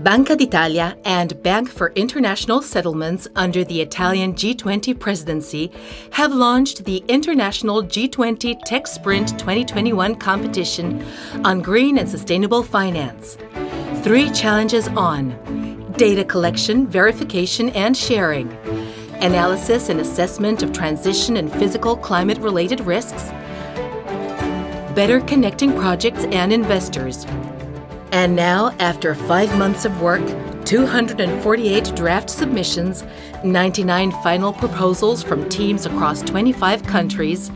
Banca d'Italia and Bank for International Settlements under the Italian G20 presidency have launched the International G20 TechSprint 2021 competition on green and sustainable finance. 3 challenges on: data collection, verification, and sharing, analysis and assessment of transition and physical climate-related risks, better connecting projects and investors. And now, after 5 months of work, 248 draft submissions, 99 final proposals from teams across 25 countries,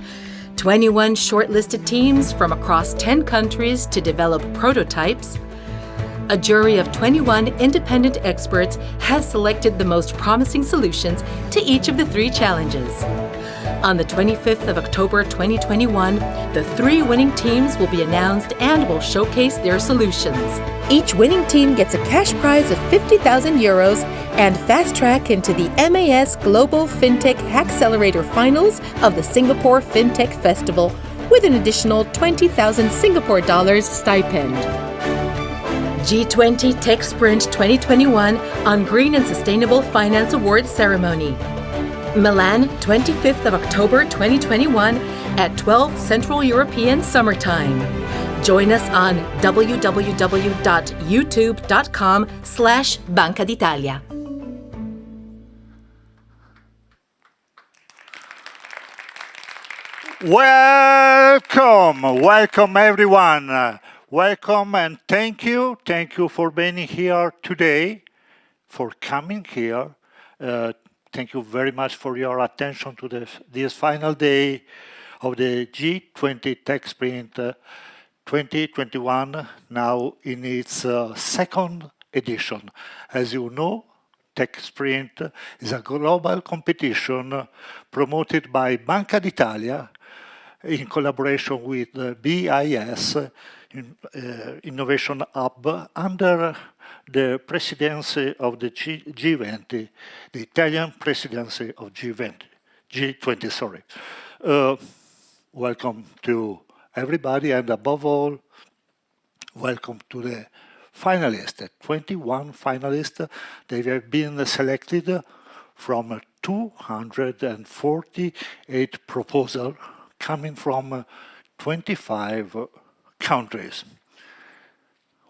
21 shortlisted teams from across 10 countries to develop prototypes, a jury of 21 independent experts has selected the most promising solutions to each of the 3 challenges. On the 25th of October 2021, the 3 winning teams will be announced and will showcase their solutions. Each winning team gets a cash prize of €50,000 and fast track into the MAS Global FinTech Hackcelerator Finals of the Singapore FinTech Festival with an additional $20,000 Singapore dollars stipend. G20 TechSprint 2021 on Green and Sustainable Finance Awards Ceremony. Milan, 25th of October 2021 at 12 Central European Summer Time. Join us on www.youtube.com/Banca d'Italia. Welcome everyone. Welcome and thank you for being here today, for coming here. Thank you very much for your attention to this final day of the G20 TechSprint 2021, now in its second edition. As you know, TechSprint is a global competition promoted by Banca d'Italia in collaboration with BIS, Innovation Hub, under the presidency of the G20, the Italian presidency of G20, sorry. Welcome to everybody, and above all, welcome to the finalists, 21 finalists. They have been selected from 248 proposals coming from 25 countries.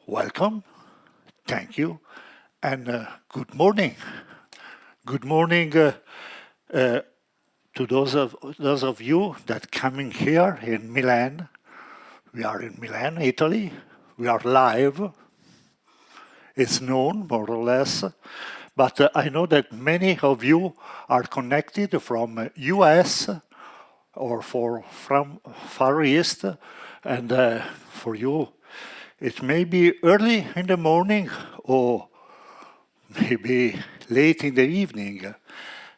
Welcome. Thank you, and good morning. Good morning to those of you that coming here in Milan. We are in Milan, Italy. We are live. It's known, more or less, but I know that many of you are connected from US or from Far East, and for you, it may be early in the morning or maybe late in the evening.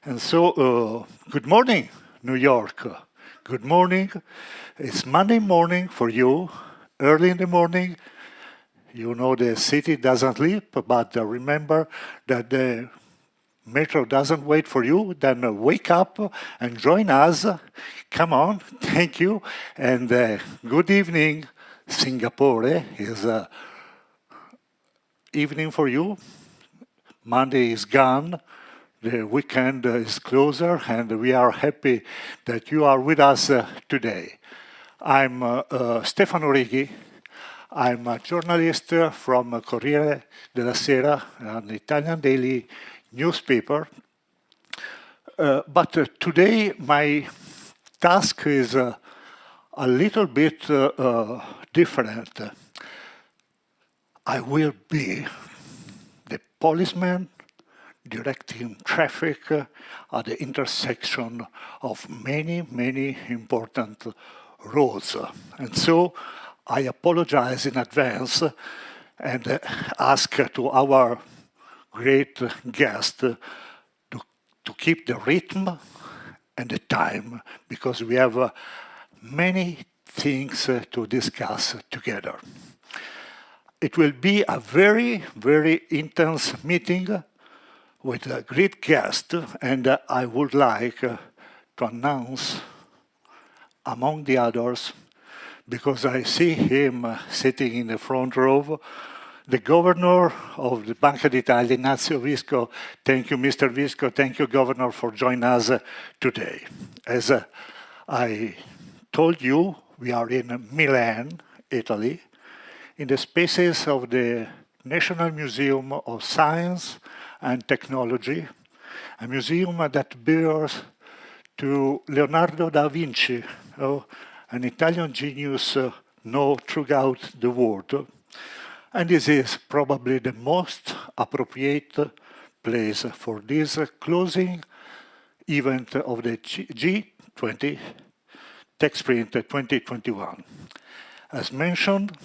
And so, good morning, New York. Good morning. It's Monday morning for you, early in the morning. You know the city doesn't sleep, but remember that the metro doesn't wait for you. Then wake up and join us. Come on, thank you, and good evening. Singapore is evening for you. Monday is gone. The weekend is closer, and we are happy that you are with us today. I'm Stefano Righi. I'm a journalist from Corriere della Sera, an Italian daily newspaper. But today my task is a little bit different. I will be the policeman directing traffic at the intersection of many, many important roads. And so I apologize in advance and ask to our great guest to keep the rhythm and the time, because we have many things to discuss together. It will be a very, very intense meeting with a great guest, and I would like to announce, among the others, because I see him sitting in the front row, the governor of the Banca d'Italia, Ignazio Visco. Thank you, Mr. Visco. Thank you, Governor, for joining us today. As I told you, we are in Milan, Italy, in the spaces of the National Museum of Science and Technology, a museum that bears to Leonardo da Vinci, an Italian genius known throughout the world. And this is probably the most appropriate place for this closing event of the G20 TechSprint 2021. As mentioned,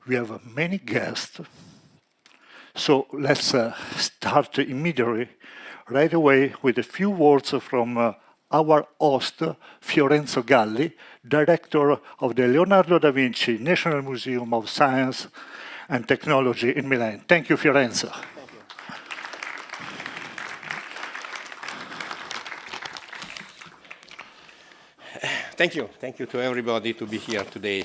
we have many guests, so let's start immediately, right away, with a few words from our host, Fiorenzo Galli, director of the Leonardo da Vinci National Museum of Science and Technology in Milan. Thank you, Fiorenzo. Thank you. Thank you to everybody to be here today.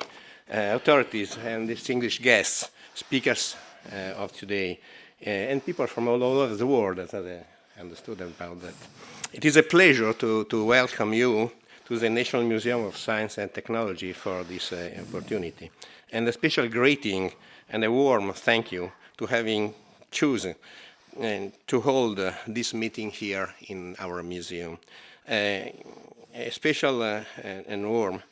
Authorities and distinguished guests, speakers of today, and people from all over the world, as I understood about that. It is a pleasure to welcome you to the National Museum of Science and Technology for this opportunity. And a special greeting and a warm thank you to having chosen to hold this meeting here in our museum. A special and warm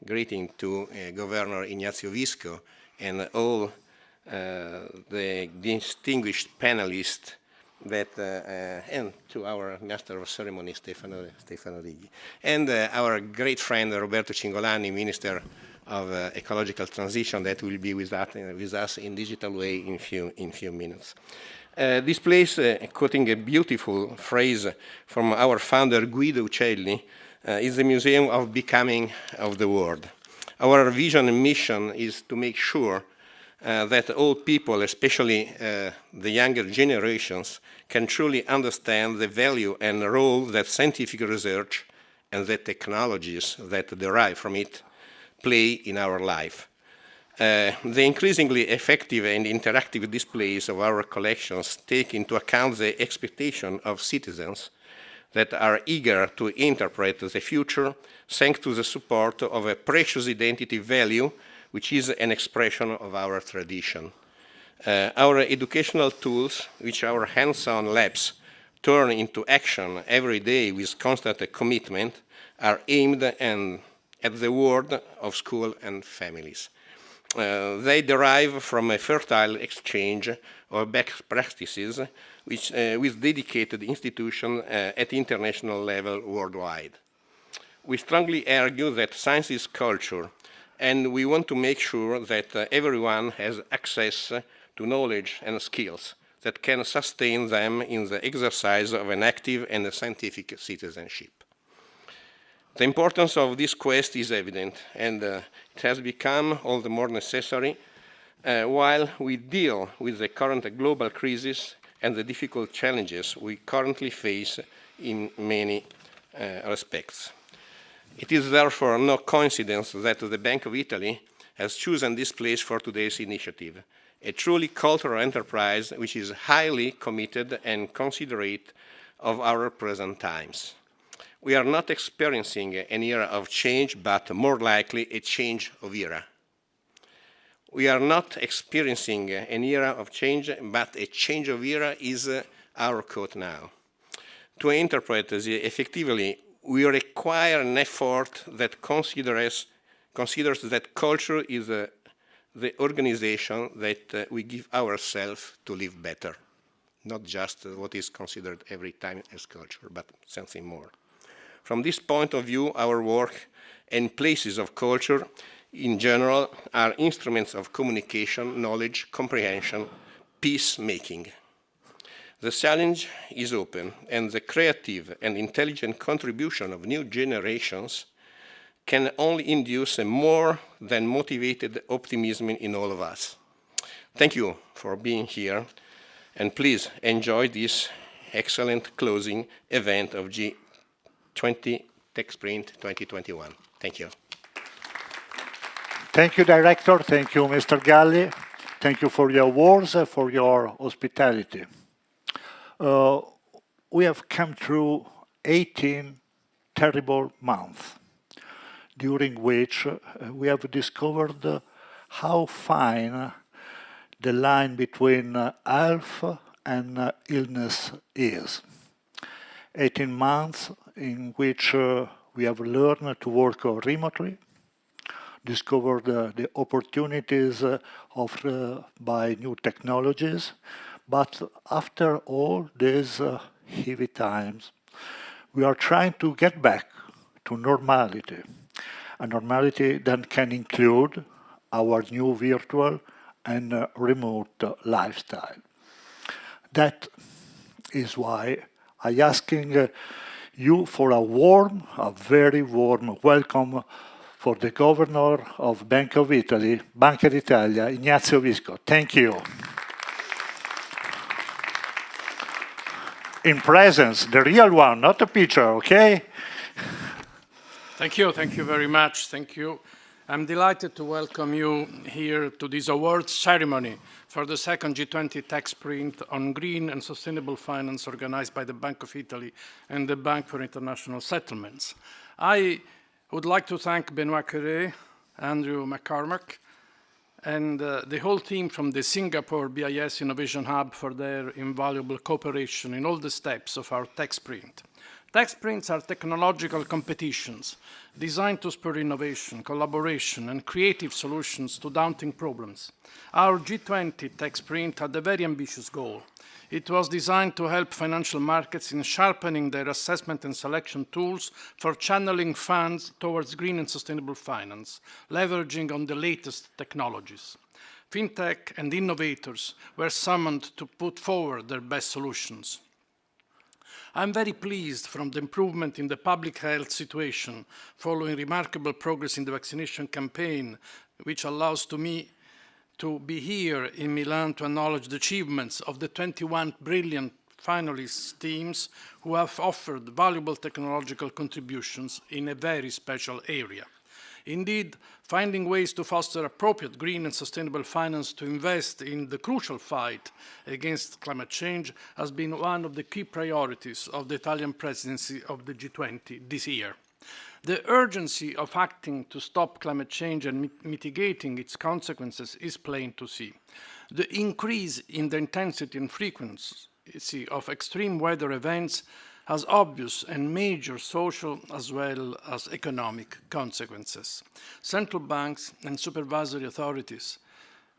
greeting to Governor Ignazio Visco and all the distinguished panelists that, and to our Master of Ceremony, Stefano Righi, and our great friend Roberto Cingolani, Minister of Ecological Transition, that will be with us in digital way in few minutes. This place, quoting a beautiful phrase from our founder Guido Uccelli, is the museum of becoming of the world. Our vision and mission is to make sure that all people, especially the younger generations, can truly understand the value and role that scientific research and the technologies that derive from it play in our life. The increasingly effective and interactive displays of our collections take into account the expectation of citizens that are eager to interpret the future thanks to the support of a precious identity value, which is an expression of our tradition. Our educational tools, which our hands-on labs turn into action every day with constant commitment, are aimed at the world of school and families. They derive from a fertile exchange of best practices with dedicated institutions at international level worldwide. We strongly argue that science is culture, and we want to make sure that everyone has access to knowledge and skills that can sustain them in the exercise of an active and scientific citizenship. The importance of this quest is evident, and it has become all the more necessary while we deal with the current global crisis and the difficult challenges we currently face in many respects. It is therefore no coincidence that the Bank of Italy has chosen this place for today's initiative, a truly cultural enterprise which is highly committed and considerate of our present times. We are not experiencing an era of change, but more likely a change of era. We are not experiencing an era of change, but a change of era is our quote now. To interpret this effectively, we require an effort that considers that culture is the organization that we give ourselves to live better, not just what is considered every time as culture, but something more. From this point of view, our work and places of culture in general are instruments of communication, knowledge, comprehension, peacemaking. The challenge is open, and the creative and intelligent contribution of new generations can only induce a more than motivated optimism in all of us. Thank you for being here, and please enjoy this excellent closing event of G20 TechSprint 2021. Thank you. Thank you, Director. Thank you, Mr. Galli. Thank you for your words, for your hospitality. We have come through 18 terrible months, during which we have discovered how fine the line between health and illness is. 18 months in which we have learned to work remotely, discovered the opportunities offered by new technologies, but after all these heavy times, we are trying to get back to normality, a normality that can include our new virtual and remote lifestyle. That is why I'm asking you for a very warm welcome for the Governor of Bank of Italy, Banca d'Italia, Ignazio Visco. Thank you. In presence, the real one, not a picture, okay? Thank you very much, thank you. I'm delighted to welcome you here to this awards ceremony for the second G20 TechSprint on green and sustainable finance organized by the Bank of Italy and the Bank for International Settlements. I would like to thank Benoit Curé, Andrew McCormack, and the whole team from the Singapore BIS Innovation Hub for their invaluable cooperation in all the steps of our TechSprint. TechSprints are technological competitions designed to spur innovation, collaboration, and creative solutions to daunting problems. Our G20 TechSprint had a very ambitious goal. It was designed to help financial markets in sharpening their assessment and selection tools for channeling funds towards green and sustainable finance, leveraging on the latest technologies. FinTech and innovators were summoned to put forward their best solutions. I'm very pleased from the improvement in the public health situation following remarkable progress in the vaccination campaign, which allows me to be here in Milan to acknowledge the achievements of the 21 brilliant finalist teams who have offered valuable technological contributions in a very special area. Indeed, finding ways to foster appropriate green and sustainable finance to invest in the crucial fight against climate change has been one of the key priorities of the Italian presidency of the G20 this year. The urgency of acting to stop climate change and mitigating its consequences is plain to see. The increase in the intensity and frequency of extreme weather events has obvious and major social as well as economic consequences. Central banks and supervisory authorities,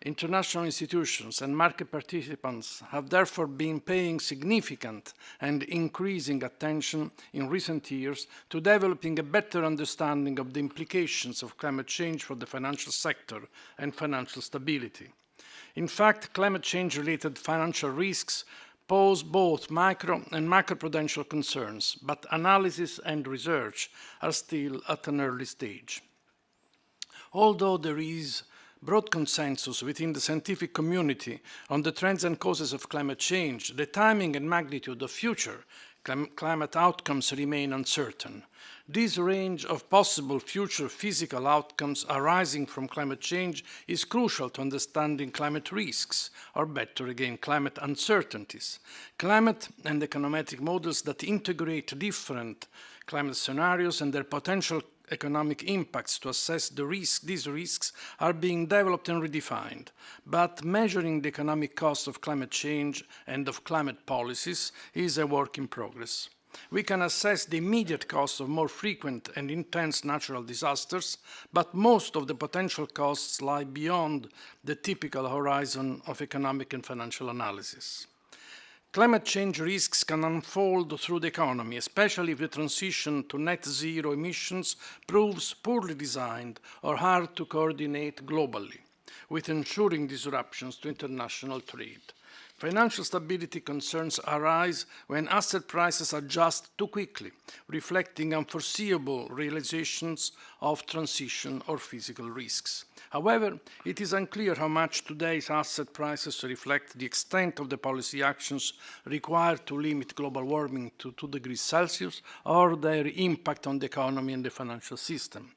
international institutions and market participants have therefore been paying significant and increasing attention in recent years to developing a better understanding of the implications of climate change for the financial sector and financial stability. In fact, climate change-related financial risks pose both micro and macroprudential concerns, but analysis and research are still at an early stage. Although there is broad consensus within the scientific community on the trends and causes of climate change, the timing and magnitude of future climate outcomes remain uncertain. This range of possible future physical outcomes arising from climate change is crucial to understanding climate risks, or better again, climate uncertainties. Climate and econometric models that integrate different climate scenarios and their potential economic impacts to assess these risks are being developed and redefined. But measuring the economic cost of climate change and of climate policies is a work in progress. We can assess the immediate costs of more frequent and intense natural disasters, but most of the potential costs lie beyond the typical horizon of economic and financial analysis. Climate change risks can unfold through the economy, especially if the transition to net zero emissions proves poorly designed or hard to coordinate globally, with ensuring disruptions to international trade. Financial stability concerns arise when asset prices adjust too quickly, reflecting unforeseeable realizations of transition or physical risks. However, it is unclear how much today's asset prices reflect the extent of the policy actions required to limit global warming to 2 degrees Celsius or their impact on the economy and the financial system.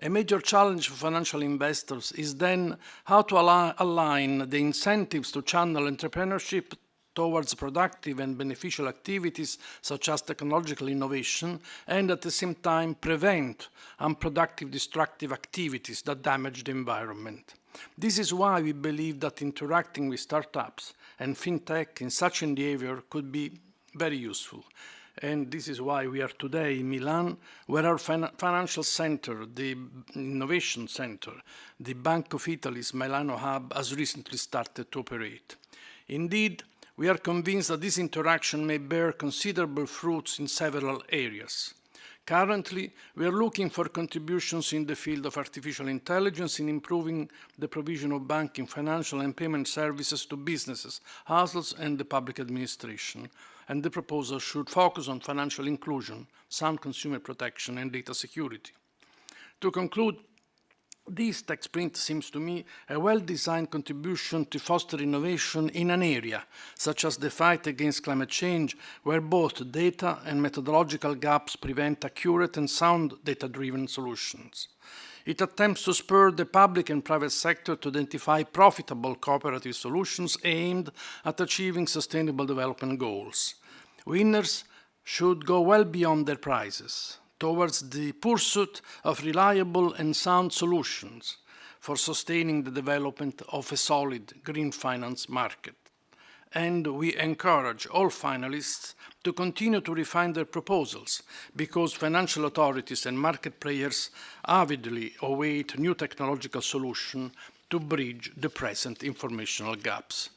A major challenge for financial investors is then how to align the incentives to channel entrepreneurship towards productive and beneficial activities such as technological innovation, and at the same time prevent unproductive destructive activities that damage the environment. This is why we believe that interacting with startups and fintech in such endeavor could be very useful. And this is why we are today in Milan, where our financial center, the innovation center, the Bank of Italy's Milano hub, has recently started to operate. Indeed, we are convinced that this interaction may bear considerable fruits in several areas. Currently, we are looking for contributions in the field of artificial intelligence in improving the provision of banking, financial and payment services to businesses, households and the public administration. And the proposal should focus on financial inclusion, sound consumer protection and data security. To conclude, this TechSprint seems to me a well-designed contribution to foster innovation in an area, such as the fight against climate change, where both data and methodological gaps prevent accurate and sound data-driven solutions. It attempts to spur the public and private sector to identify profitable cooperative solutions aimed at achieving sustainable development goals. Winners should go well beyond their prizes, towards the pursuit of reliable and sound solutions for sustaining the development of a solid green finance market. And we encourage all finalists to continue to refine their proposals, because financial authorities and market players avidly await new technological solutions to bridge the present informational gaps.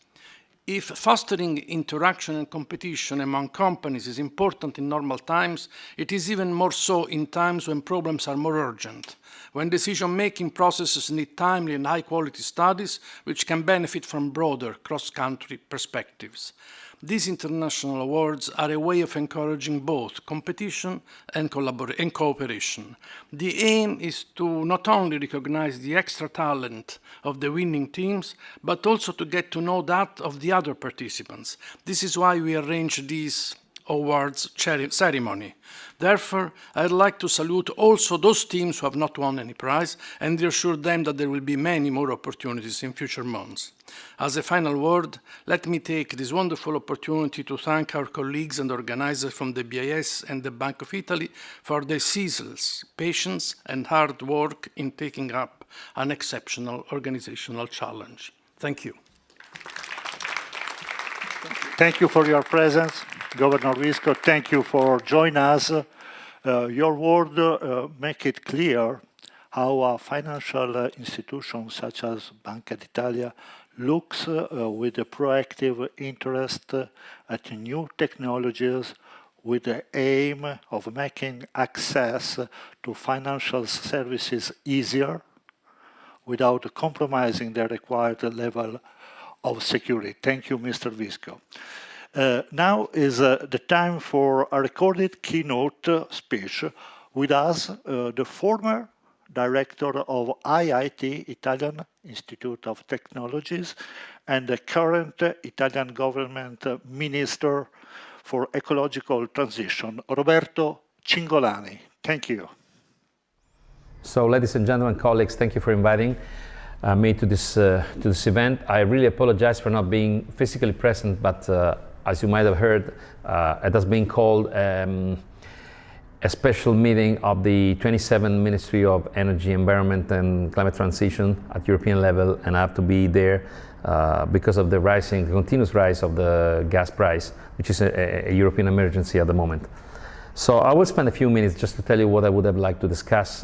If fostering interaction and competition among companies is important in normal times, it is even more so in times when problems are more urgent, when decision-making processes need timely and high-quality studies which can benefit from broader cross-country perspectives. These international awards are a way of encouraging both competition and cooperation. The aim is to not only recognize the extra talent of the winning teams, but also to get to know that of the other participants. This is why we arrange these awards ceremony. Therefore, I'd like to salute also those teams who have not won any prize and reassure them that there will be many more opportunities in future months. As a final word, let me take this wonderful opportunity to thank our colleagues and organizers from the BIS and the Bank of Italy for their ceaseless patience and hard work in taking up an exceptional organizational challenge. Thank you. Thank you for your presence, Governor Visco. Thank you for joining us. Your word make it clear how a financial institution such as Banca d'Italia looks with a proactive interest at new technologies with the aim of making access to financial services easier without compromising the required level of security. Thank you, Mr. Visco. Now is the time for a recorded keynote speech. With us, the former director of IIT, Italian Institute of Technologies, and the current Italian government minister for ecological transition, Roberto Cingolani. Thank you. So, ladies and gentlemen, colleagues, thank you for inviting me to this event. I really apologize for not being physically present, but as you might have heard, it has been called a special meeting of the 27 Ministry of Energy, Environment and Climate Transition at European level, and I have to be there because of the continuous rise of the gas price, which is a European emergency at the moment. So I will spend a few minutes just to tell you what I would have liked to discuss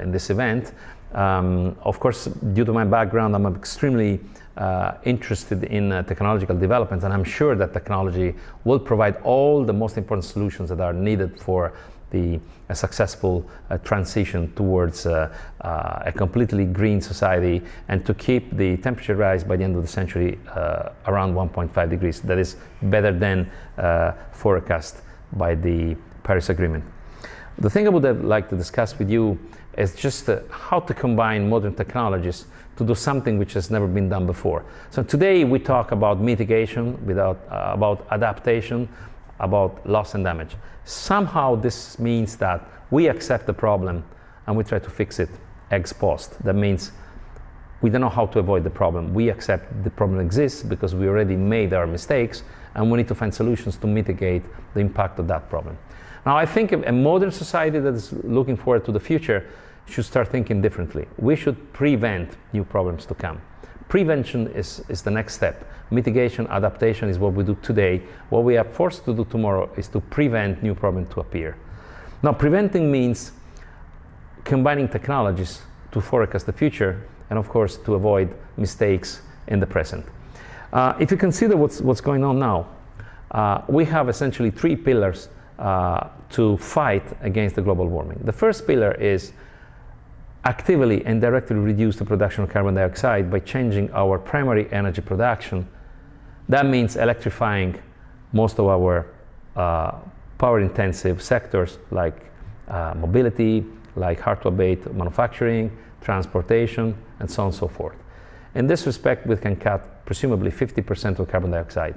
in this event. Of course, due to my background, I'm extremely interested in technological developments, and I'm sure that technology will provide all the most important solutions that are needed for a successful transition towards a completely green society, and to keep the temperature rise by the end of the century around 1.5 degrees. That is better than forecast by the Paris Agreement. The thing I would have liked to discuss with you is just how to combine modern technologies to do something which has never been done before. So today we talk about mitigation, about adaptation, about loss and damage. Somehow this means that we accept the problem and we try to fix it ex post. That means we don't know how to avoid the problem. We accept the problem exists because we already made our mistakes, and we need to find solutions to mitigate the impact of that problem. Now, I think a modern society that is looking forward to the future should start thinking differently. We should prevent new problems to come. Prevention is the next step. Mitigation, adaptation is what we do today. What we are forced to do tomorrow is to prevent new problems to appear. Now, preventing means combining technologies to forecast the future and, of course, to avoid mistakes in the present. If you consider what's going on now, we have essentially three pillars to fight against the global warming. The first pillar is actively and directly reduce the production of carbon dioxide by changing our primary energy production. That means electrifying most of our power-intensive sectors like mobility, like hard-to-abate manufacturing, transportation, and so on and so forth. In this respect, we can cut presumably 50% of carbon dioxide.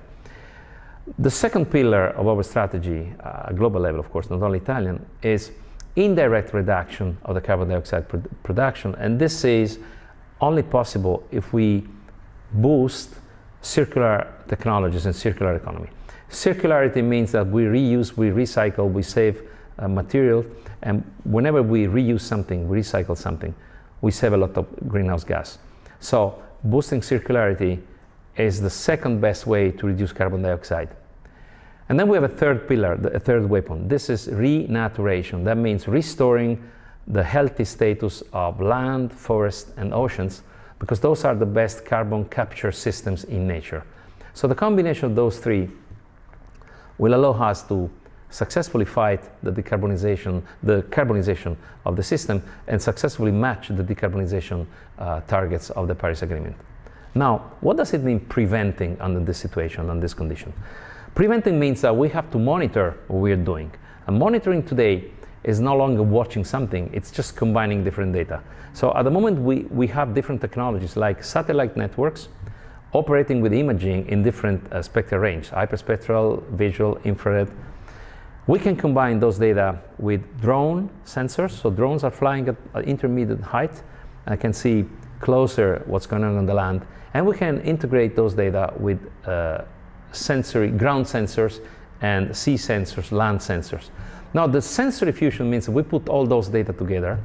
The second pillar of our strategy, global level of course, not only Italian, is indirect reduction of the carbon dioxide production, and this is only possible if we boost circular technologies and circular economy. Circularity means that we reuse, we recycle, we save material, and whenever we reuse something, we recycle something, we save a lot of greenhouse gas. So boosting circularity is the second best way to reduce carbon dioxide. And then we have a third pillar, a third weapon. This is renaturation. That means restoring the healthy status of land, forest, and oceans, because those are the best carbon capture systems in nature. So the combination of those three will allow us to successfully fight the carbonization of the system and successfully match the decarbonization targets of the Paris Agreement. Now, what does it mean preventing under this situation, under this condition? Preventing means that we have to monitor what we're doing. And monitoring today is no longer watching something, it's just combining different data. So at the moment we have different technologies like satellite networks operating with imaging in different spectral range, hyperspectral, visual, infrared. We can combine those data with drone sensors. So drones are flying at intermediate height and can see closer what's going on the land. And we can integrate those data with ground sensors and sea sensors, land sensors. Now, the sensory fusion means we put all those data together,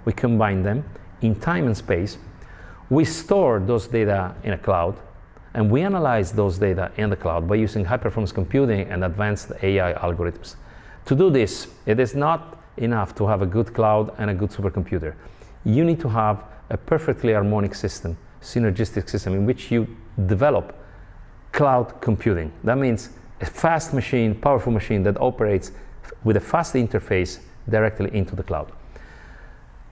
we combine them in time and space, we store those data in a cloud, and we analyze those data in the cloud by using high-performance computing and advanced AI algorithms. To do this, it is not enough to have a good cloud and a good supercomputer. You need to have a perfectly harmonic system, synergistic system in which you develop cloud computing. That means a fast machine, powerful machine that operates with a fast interface directly into the cloud.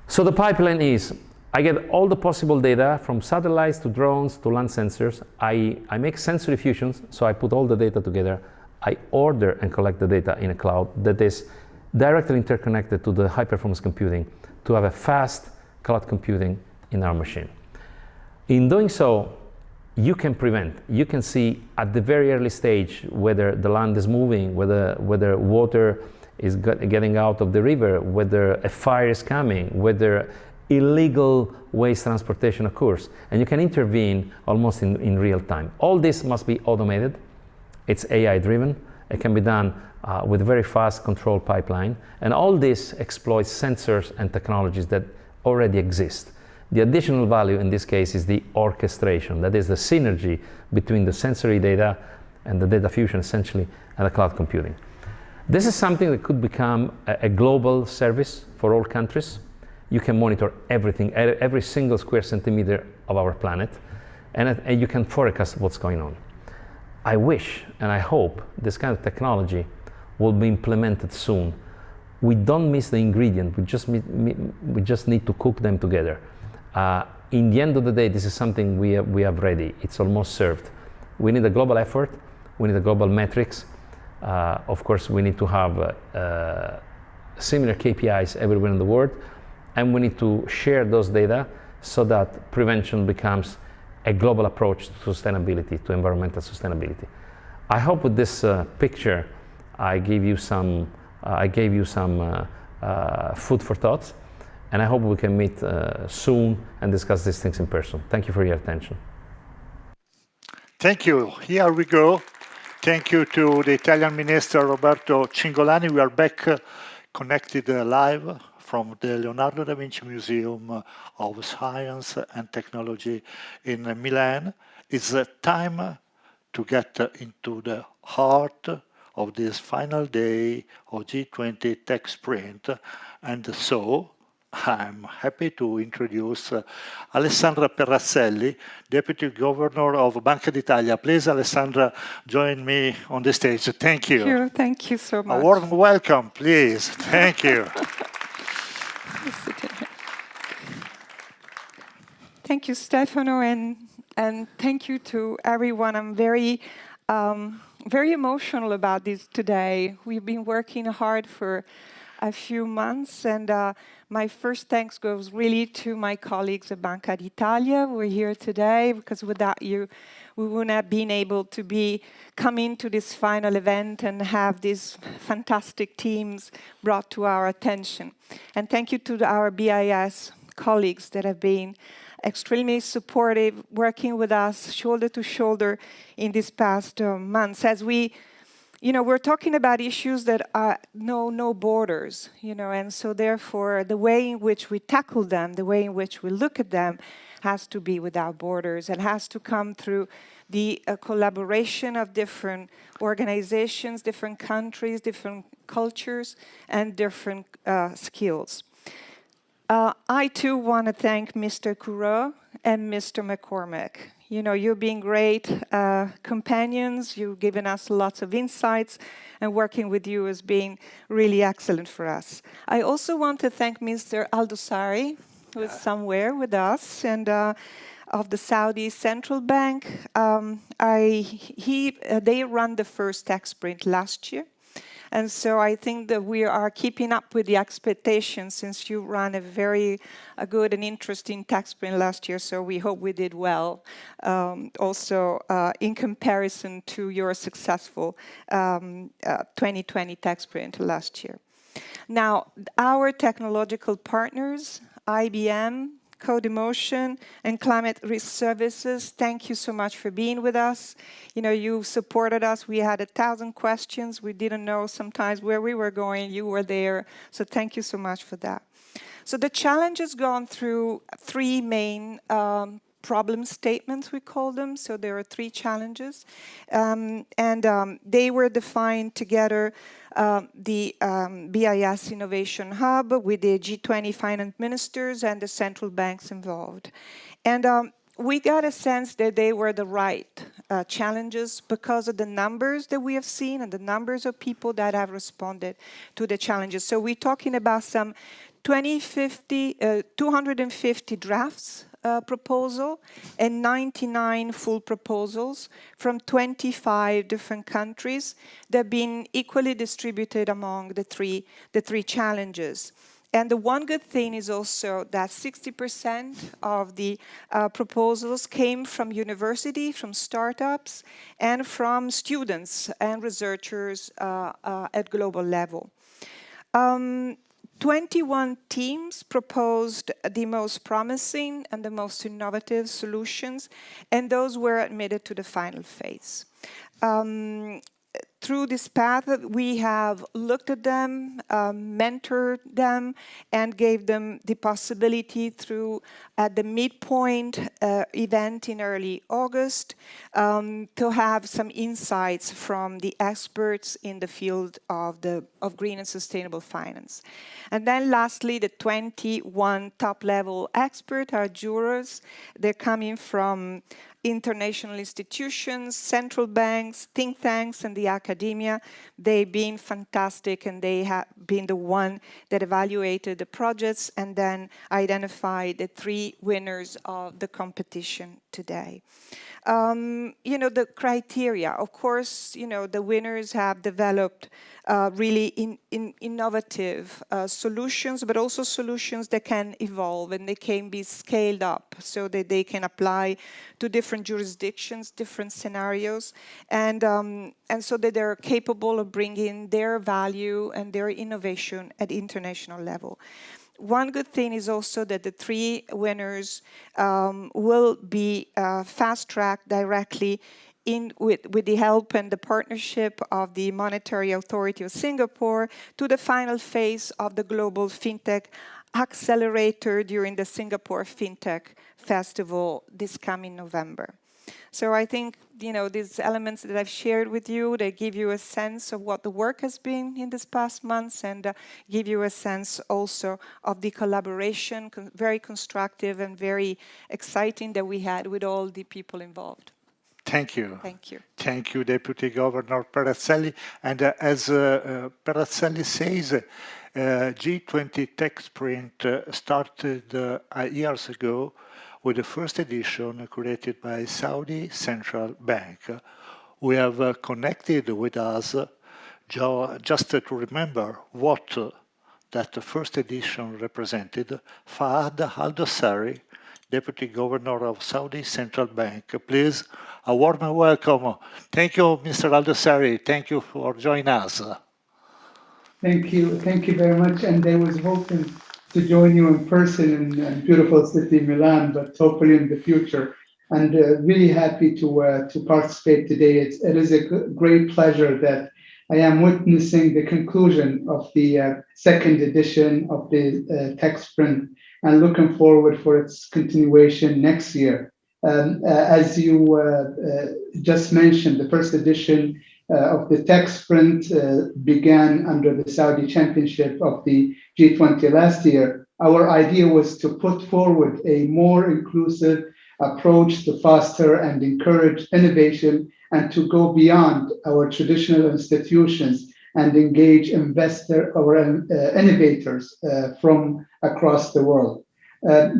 So the pipeline is, I get all the possible data from satellites to drones to land sensors. I make sensory fusions, so I put all the data together. I order and collect the data in a cloud that is directly interconnected to the high-performance computing to have a fast cloud computing in our machine. In doing so, you can prevent. You can see at the very early stage whether the land is moving, whether water is getting out of the river, whether a fire is coming, whether illegal waste transportation occurs, and you can intervene almost in real time. All this must be automated. It's AI driven. It can be done with a very fast control pipeline, and all this exploits sensors and technologies that already exist. The additional value in this case is the orchestration, that is the synergy between the sensory data and the data fusion essentially and the cloud computing. This is something that could become a global service for all countries. You can monitor everything, every single square centimeter of our planet, and you can forecast what's going on. I wish and I hope this kind of technology will be implemented soon. We don't miss the ingredient, we just need to cook them together. In the end of the day, this is something we have ready. It's almost served. We need a global effort. We need a global metrics. Of course, we need to have similar KPIs everywhere in the world, and we need to share those data so that prevention becomes a global approach to sustainability, to environmental sustainability. I hope with this picture, I gave you some food for thought. And I hope we can meet soon and discuss these things in person. Thank you for your attention. Thank you. Here we go. Thank you to the Italian Minister Roberto Cingolani. We are back connected live from the Leonardo da Vinci Museum of Science and Technology in Milan. It's time to get into the heart of this final day of G20 TechSprint. And so I'm happy to introduce Alessandra Perrazzelli, Deputy Governor of Banca d'Italia. Please, Alessandra, join me on the stage. Thank you. Thank you so much. A warm welcome, please. Thank you. Thank you, Stefano, and thank you to everyone. I'm very emotional about this today. We've been working hard for a few months, and my first thanks goes really to my colleagues at Banca d'Italia. We're here today because without you, we wouldn't have been able to come into this final event and have these fantastic teams brought to our attention. And thank you to our BIS colleagues that have been extremely supportive, working with us shoulder to shoulder in these past months. As we're talking about issues that know no borders, and so therefore the way in which we tackle them, the way in which we look at them has to be without borders. It has to come through the collaboration of different organizations, different countries, different cultures, and different skills. I too want to thank Mr. Courreau and Mr. McCormick. You've been great companions. You've given us lots of insights, and working with you has been really excellent for us. I also want to thank Mr. Aldosari, who is somewhere with us, and of the Saudi Central Bank. They ran the first TechSprint last year. And so I think that we are keeping up with the expectations since you ran a good and interesting TechSprint last year. So we hope we did well, also in comparison to your successful 2020 TechSprint last year. Now, our technological partners, IBM, Codemotion, and Climate Risk Services, thank you so much for being with us. You supported us. We had 1,000 questions. We didn't know sometimes where we were going. You were there. So thank you so much for that. So the challenge has gone through three main problem statements, we call them. So there are three challenges. They were defined together, the BIS Innovation Hub with the G20 finance ministers and the central banks involved. And we got a sense that they were the right challenges because of the numbers that we have seen and the numbers of people that have responded to the challenges. So we're talking about some 250 drafts proposal and 99 full proposals from 25 different countries that have been equally distributed among the three challenges. And the one good thing is also that 60% of the proposals came from university, from startups, and from students and researchers at global level. 21 teams proposed the most promising and the most innovative solutions, and those were admitted to the final phase. Through this path, we have looked at them, mentored them, and gave them the possibility through at the midpoint event in early August to have some insights from the experts in the field of green and sustainable finance. And then lastly, the 21 top-level experts, our jurors, they're coming from international institutions, central banks, think tanks, and the academia. They've been fantastic, and they have been the one that evaluated the projects and then identified the three winners of the competition today. The criteria, of course, the winners have developed really innovative solutions, but also solutions that can evolve and they can be scaled up so that they can apply to different jurisdictions, different scenarios, and so that they're capable of bringing their value and their innovation at international level. One good thing is also that the three winners will be fast-tracked directly with the help and the partnership of the Monetary Authority of Singapore to the final phase of the Global FinTech Accelerator during the Singapore FinTech Festival this coming November. So I think, these elements that I've shared with you, they give you a sense of what the work has been in this past months and give you a sense also of the collaboration, very constructive and very exciting that we had with all the people involved. Thank you. Thank you. Thank you, Deputy Governor Perazzelli. And as Perazzelli says, G20 TechSprint started years ago with the first edition created by Saudi Central Bank. We have connected with us just to remember what that first edition represented. Fahad Al-Dossari, Deputy Governor of Saudi Central Bank. Please, a warm welcome. Thank you, Mr. Al-Dossari. Thank you for joining us. Thank you very much. And I was hoping to join you in person in beautiful city Milan, but hopefully in the future. And really happy to participate today. It is a great pleasure that I am witnessing the conclusion of the second edition of the TechSprint and looking forward for its continuation next year. As you just mentioned, the first edition of the TechSprint began under the Saudi championship of the G20 last year. Our idea was to put forward a more inclusive approach to foster and encourage innovation and to go beyond our traditional institutions and engage innovators from across the world.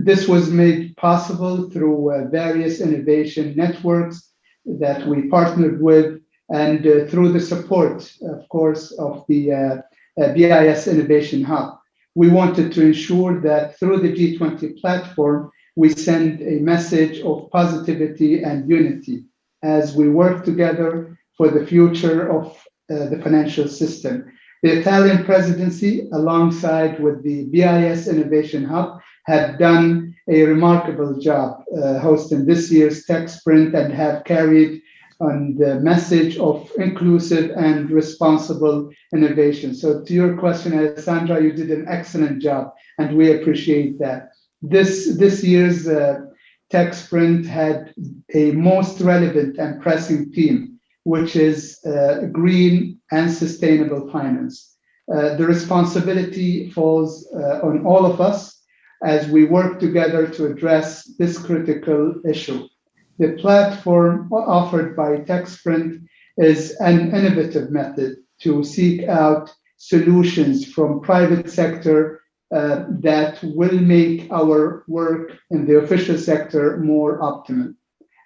This was made possible through various innovation networks that we partnered with and through the support, of course, of the BIS Innovation Hub. We wanted to ensure that through the G20 platform, we send a message of positivity and unity as we work together for the future of the financial system. The Italian presidency, alongside with the BIS Innovation Hub, have done a remarkable job hosting this year's TechSprint and have carried on the message of inclusive and responsible innovation. So to your question, Alessandra, you did an excellent job, and we appreciate that. This year's TechSprint had a most relevant and pressing theme, which is green and sustainable finance. The responsibility falls on all of us as we work together to address this critical issue. The platform offered by TechSprint is an innovative method to seek out solutions from private sector that will make our work in the official sector more optimal.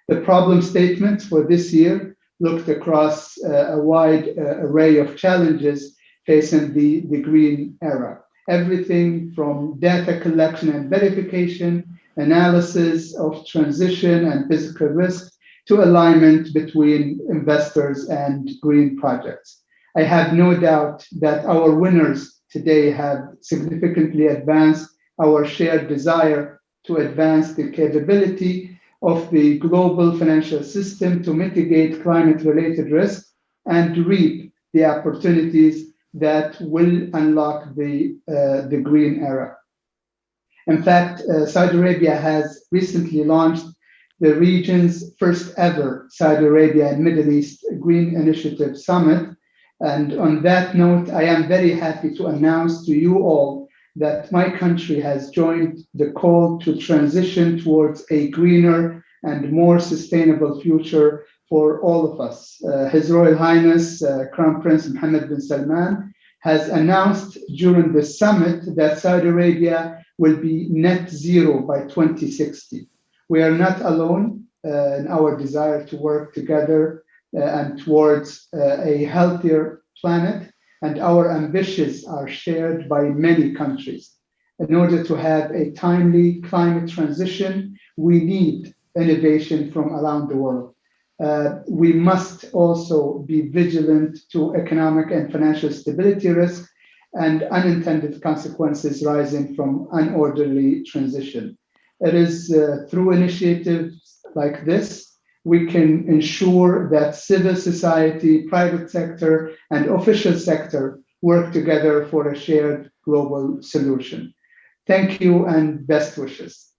The problem statements for this year looked across a wide array of challenges facing the green era. Everything from data collection and verification, analysis of transition and physical risk, to alignment between investors and green projects. I have no doubt that our winners today have significantly advanced our shared desire to advance the capability of the global financial system to mitigate climate-related risks and to reap the opportunities that will unlock the green era. In fact, Saudi Arabia has recently launched the region's first ever Saudi Arabia and Middle East Green Initiative Summit. And on that note, I am very happy to announce to you all that my country has joined the call to transition towards a greener and more sustainable future for all of us. His Royal Highness Crown Prince Mohammed bin Salman has announced during the summit that Saudi Arabia will be net zero by 2060. We are not alone in our desire to work together and towards a healthier planet, and our ambitions are shared by many countries. In order to have a timely climate transition, we need innovation from around the world. We must also be vigilant to economic and financial stability risk and unintended consequences rising from unorderly transition. It is through initiatives like this we can ensure that civil society, private sector, and official sector work together for a shared global solution. Thank you and best wishes.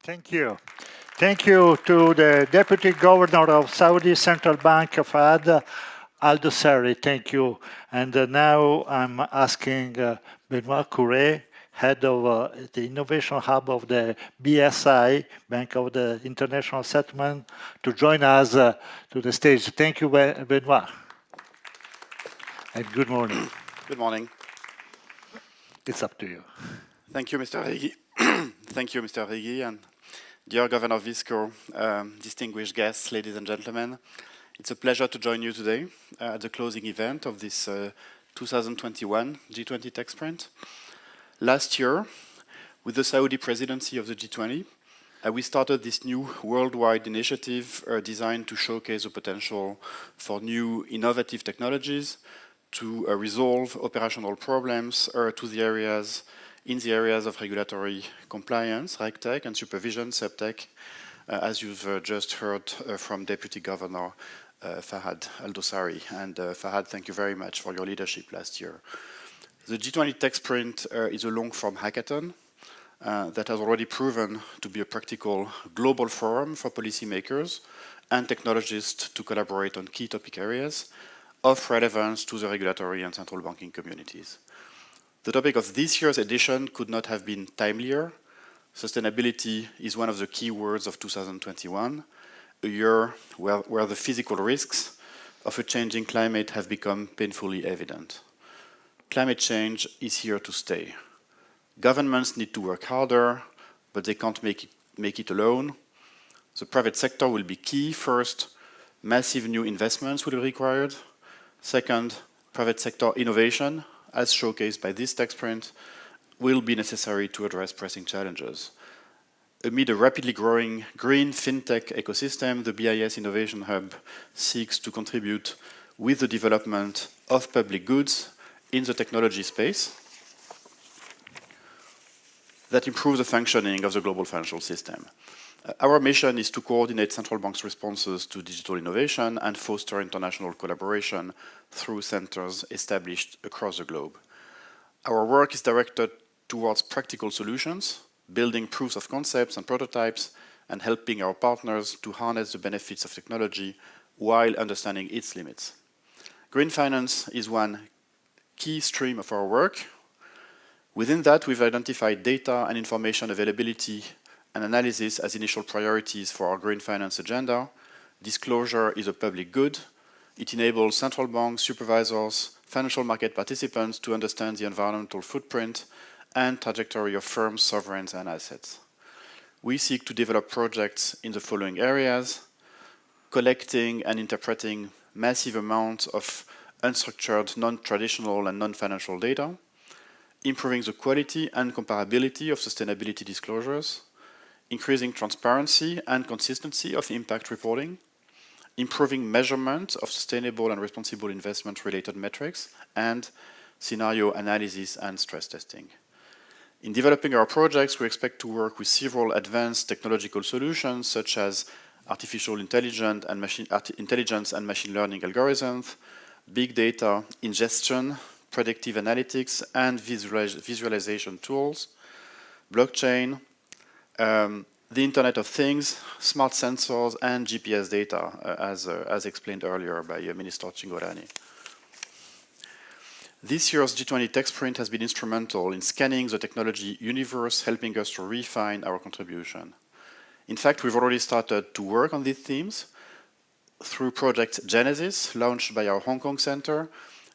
Thank you. Thank you to the Deputy Governor of Saudi Central Bank, Fahad Al-Dosari. Thank you. And now I'm asking Benoit Couret, head of the Innovation Hub of the BSI, Bank of the International Settlement, to join us to the stage. Thank you, Benoit. And good morning. Good morning. It's up to you. Thank you, Mr. Righi. Thank you, Mr. Righi, and dear Governor Visco, distinguished guests, ladies and gentlemen. It's a pleasure to join you today at the closing event of this 2021 G20 TechSprint. Last year, with the Saudi presidency of the G20, we started this new worldwide initiative designed to showcase the potential for new innovative technologies to resolve operational problems in the areas of regulatory compliance, RegTech, and supervision, SupTech, as you've just heard from Deputy Governor Fahad Al-Dosari. And Fahad, thank you very much for your leadership last year. The G20 TechSprint is a long-form hackathon that has already proven to be a practical global forum for policymakers and technologists to collaborate on key topic areas of relevance to the regulatory and central banking communities. The topic of this year's edition could not have been timelier. Sustainability is one of the key words of 2021, a year where the physical risks of a changing climate have become painfully evident. Climate change is here to stay. Governments need to work harder, but they can't make it alone. The private sector will be key. First, massive new investments will be required. Second, private sector innovation, as showcased by this TechSprint, will be necessary to address pressing challenges. Amid a rapidly growing green fintech ecosystem, the BIS Innovation Hub seeks to contribute with the development of public goods in the technology space that improve the functioning of the global financial system. Our mission is to coordinate central banks' responses to digital innovation and foster international collaboration through centers established across the globe. Our work is directed towards practical solutions, building proofs of concepts and prototypes, and helping our partners to harness the benefits of technology while understanding its limits. Green finance is one key stream of our work. Within that, we've identified data and information availability and analysis as initial priorities for our green finance agenda. Disclosure is a public good. It enables central banks, supervisors, financial market participants to understand the environmental footprint and trajectory of firms, sovereigns, and assets. We seek to develop projects in the following areas: collecting and interpreting massive amounts of unstructured, non-traditional, and non-financial data, improving the quality and comparability of sustainability disclosures, increasing transparency and consistency of impact reporting, improving measurement of sustainable and responsible investment-related metrics, and scenario analysis and stress testing. In developing our projects, we expect to work with several advanced technological solutions such as artificial intelligence and machine learning algorithms, big data ingestion, predictive analytics, and visualization tools, blockchain, the Internet of Things, smart sensors, and GPS data, as explained earlier by Minister Cingolani. This year's G20 TechSprint has been instrumental in scanning the technology universe, helping us to refine our contribution. In fact, we've already started to work on these themes through Project Genesis, launched by our Hong Kong Center.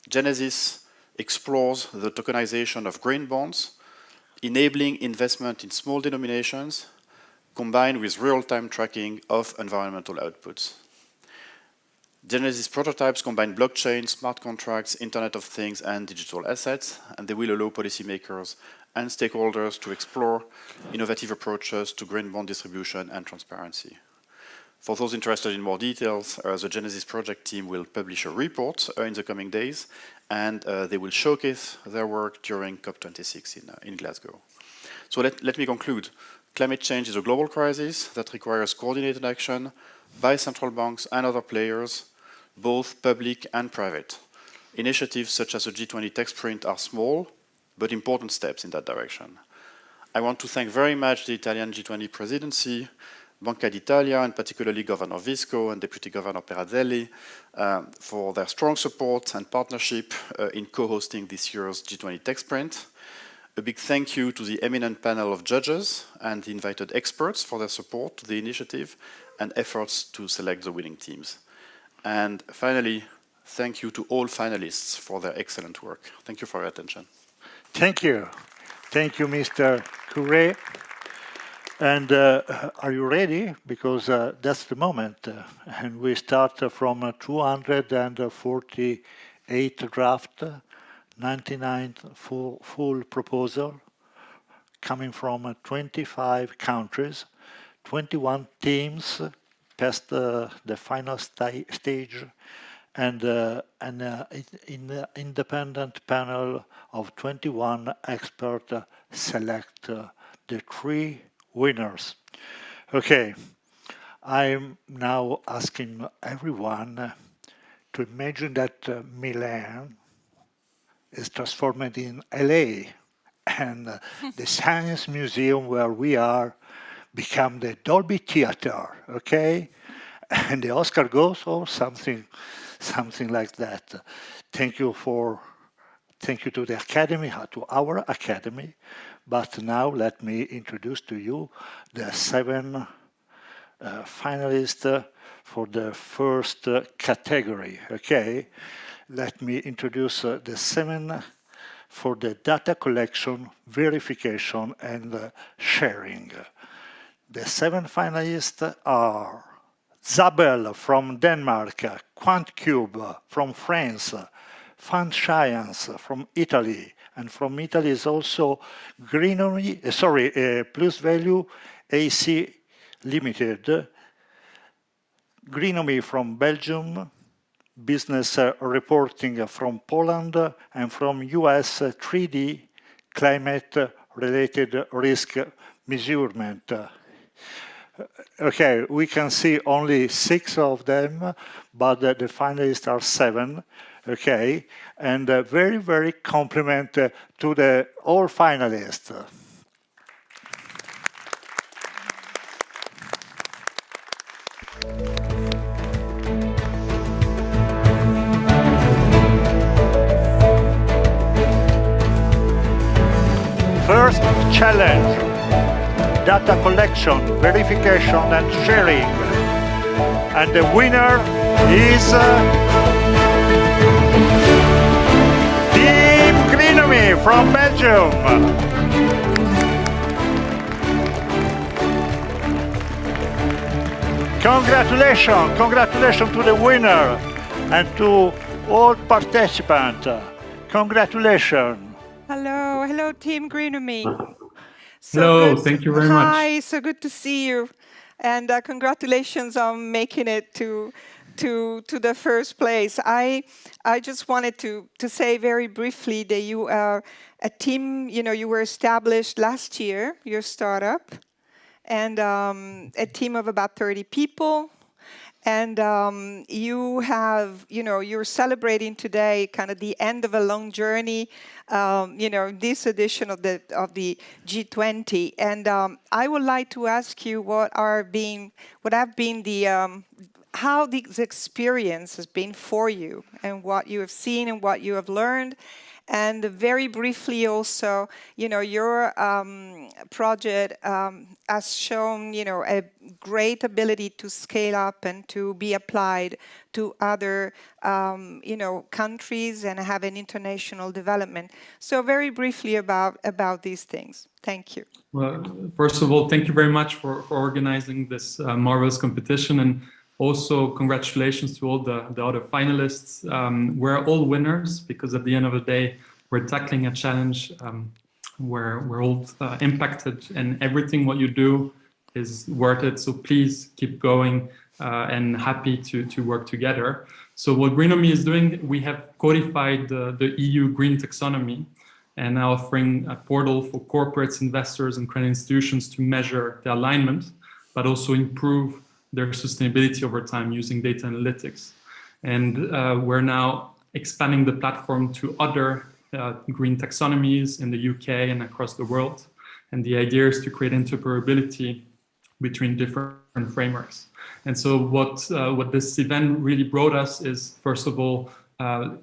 Genesis explores the tokenization of green bonds, enabling investment in small denominations, combined with real-time tracking of environmental outputs. Genesis prototypes combine blockchain, smart contracts, Internet of Things, and digital assets, and they will allow policymakers and stakeholders to explore innovative approaches to green bond distribution and transparency. For those interested in more details, the Genesis project team will publish a report in the coming days, and they will showcase their work during COP26 in Glasgow. So let me conclude. Climate change is a global crisis that requires coordinated action by central banks and other players, both public and private. Initiatives such as the G20 TechSprint are small, but important steps in that direction. I want to thank very much the Italian G20 presidency, Banca d'Italia, and particularly Governor Visco and Deputy Governor Perazzelli for their strong support and partnership in co-hosting this year's G20 TechSprint. A big thank you to the eminent panel of judges and the invited experts for their support to the initiative and efforts to select the winning teams. And finally, thank you to all finalists for their excellent work. Thank you for your attention. Thank you. Thank you, Mr. Curé. And are you ready? Because that's the moment. And we start from 248 draft, 99 full proposal, coming from 25 countries, 21 teams past the final stage, and an independent panel of 21 experts select the 3 winners. Okay, I'm now asking everyone to imagine that Milan is transformed in LA, and the Science Museum where we are become the Dolby Theater, okay? And the Oscar goes or something like that. Thank you to the Academy, to our Academy. But now let me introduce to you the 7 finalists for the first category, okay? Let me introduce the 7 for the data collection, verification, and sharing. The 7 finalists are Zabel from Denmark, QuantCube from France, Fund Science from Italy, and from Italy is also GREENOMY, Plus Value AC Limited, GREENOMY from Belgium, Business Reporting from Poland, and from US 3D Climate-Related Risk Measurement. Okay, we can see only 6 of them, but the finalists are 7. Okay, and very, very compliment to the all finalists. First challenge, data collection, verification and sharing. And the winner is Team GREENOMY from Belgium. Congratulations to the winner and to all participants. Congratulations. Hello, Team GREENOMY. Hello, thank you very much. Hi, so good to see you. And congratulations on making it to the first place. I just wanted to say very briefly that you are a team, you were established last year, your startup, and a team of about 30 people. And you have, you're celebrating today kind of the end of a long journey, this edition of the G20. And I would like to ask you how this experience has been for you and what you have seen and what you have learned. And very briefly also, your project has shown, a great ability to scale up and to be applied to other, countries and have an international development. So very briefly about these things. Thank you. Well, first of all, thank you very much for organizing this marvelous competition. And also, congratulations to all the other finalists. We're all winners because at the end of the day, we're tackling a challenge where we're all impacted, and everything what you do is worth it. So please keep going. and happy to work together. So what GREENOMY is doing, we have codified the EU Green Taxonomy and now offering a portal for corporates, investors, and credit institutions to measure the alignment, but also improve their sustainability over time using data analytics. And we're now expanding the platform to other green taxonomies in the UK and across the world. And the idea is to create interoperability between different frameworks. And so what this event really brought us is, first of all,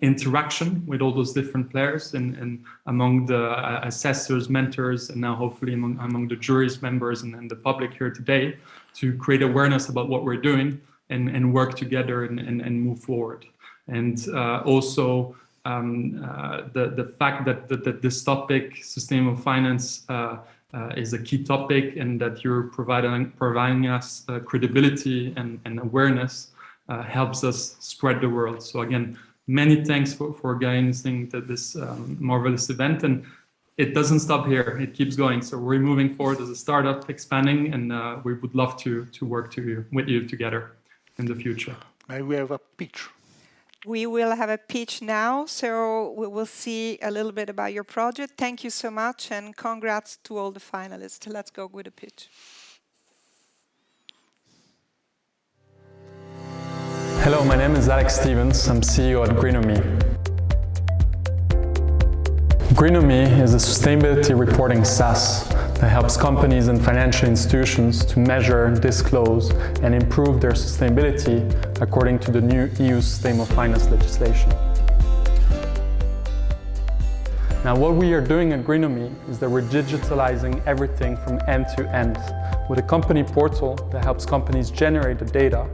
interaction with all those different players and among the assessors, mentors, and now hopefully among the jury's members and the public here today, to create awareness about what we're doing and work together and move forward. And also the fact that this topic, sustainable finance, is a key topic, and that you're providing us credibility and awareness helps us spread the word. So again, many thanks for organizing this marvelous event, and it doesn't stop here, it keeps going. So we're moving forward as a startup, expanding, and we would love to work with you together in the future. May we have a pitch? We will have a pitch now, so we will see a little bit about your project. Thank you so much, and congrats to all the finalists. Let's go with a pitch. Hello, my name is Alex Stevens. I'm CEO at GREENOMY. GREENOMY is a sustainability reporting SaaS that helps companies and financial institutions to measure, disclose, and improve their sustainability according to the new EU Sustainable Finance legislation. Now, what we are doing at GREENOMY is that we're digitalizing everything from end to end with a company portal that helps companies generate the data,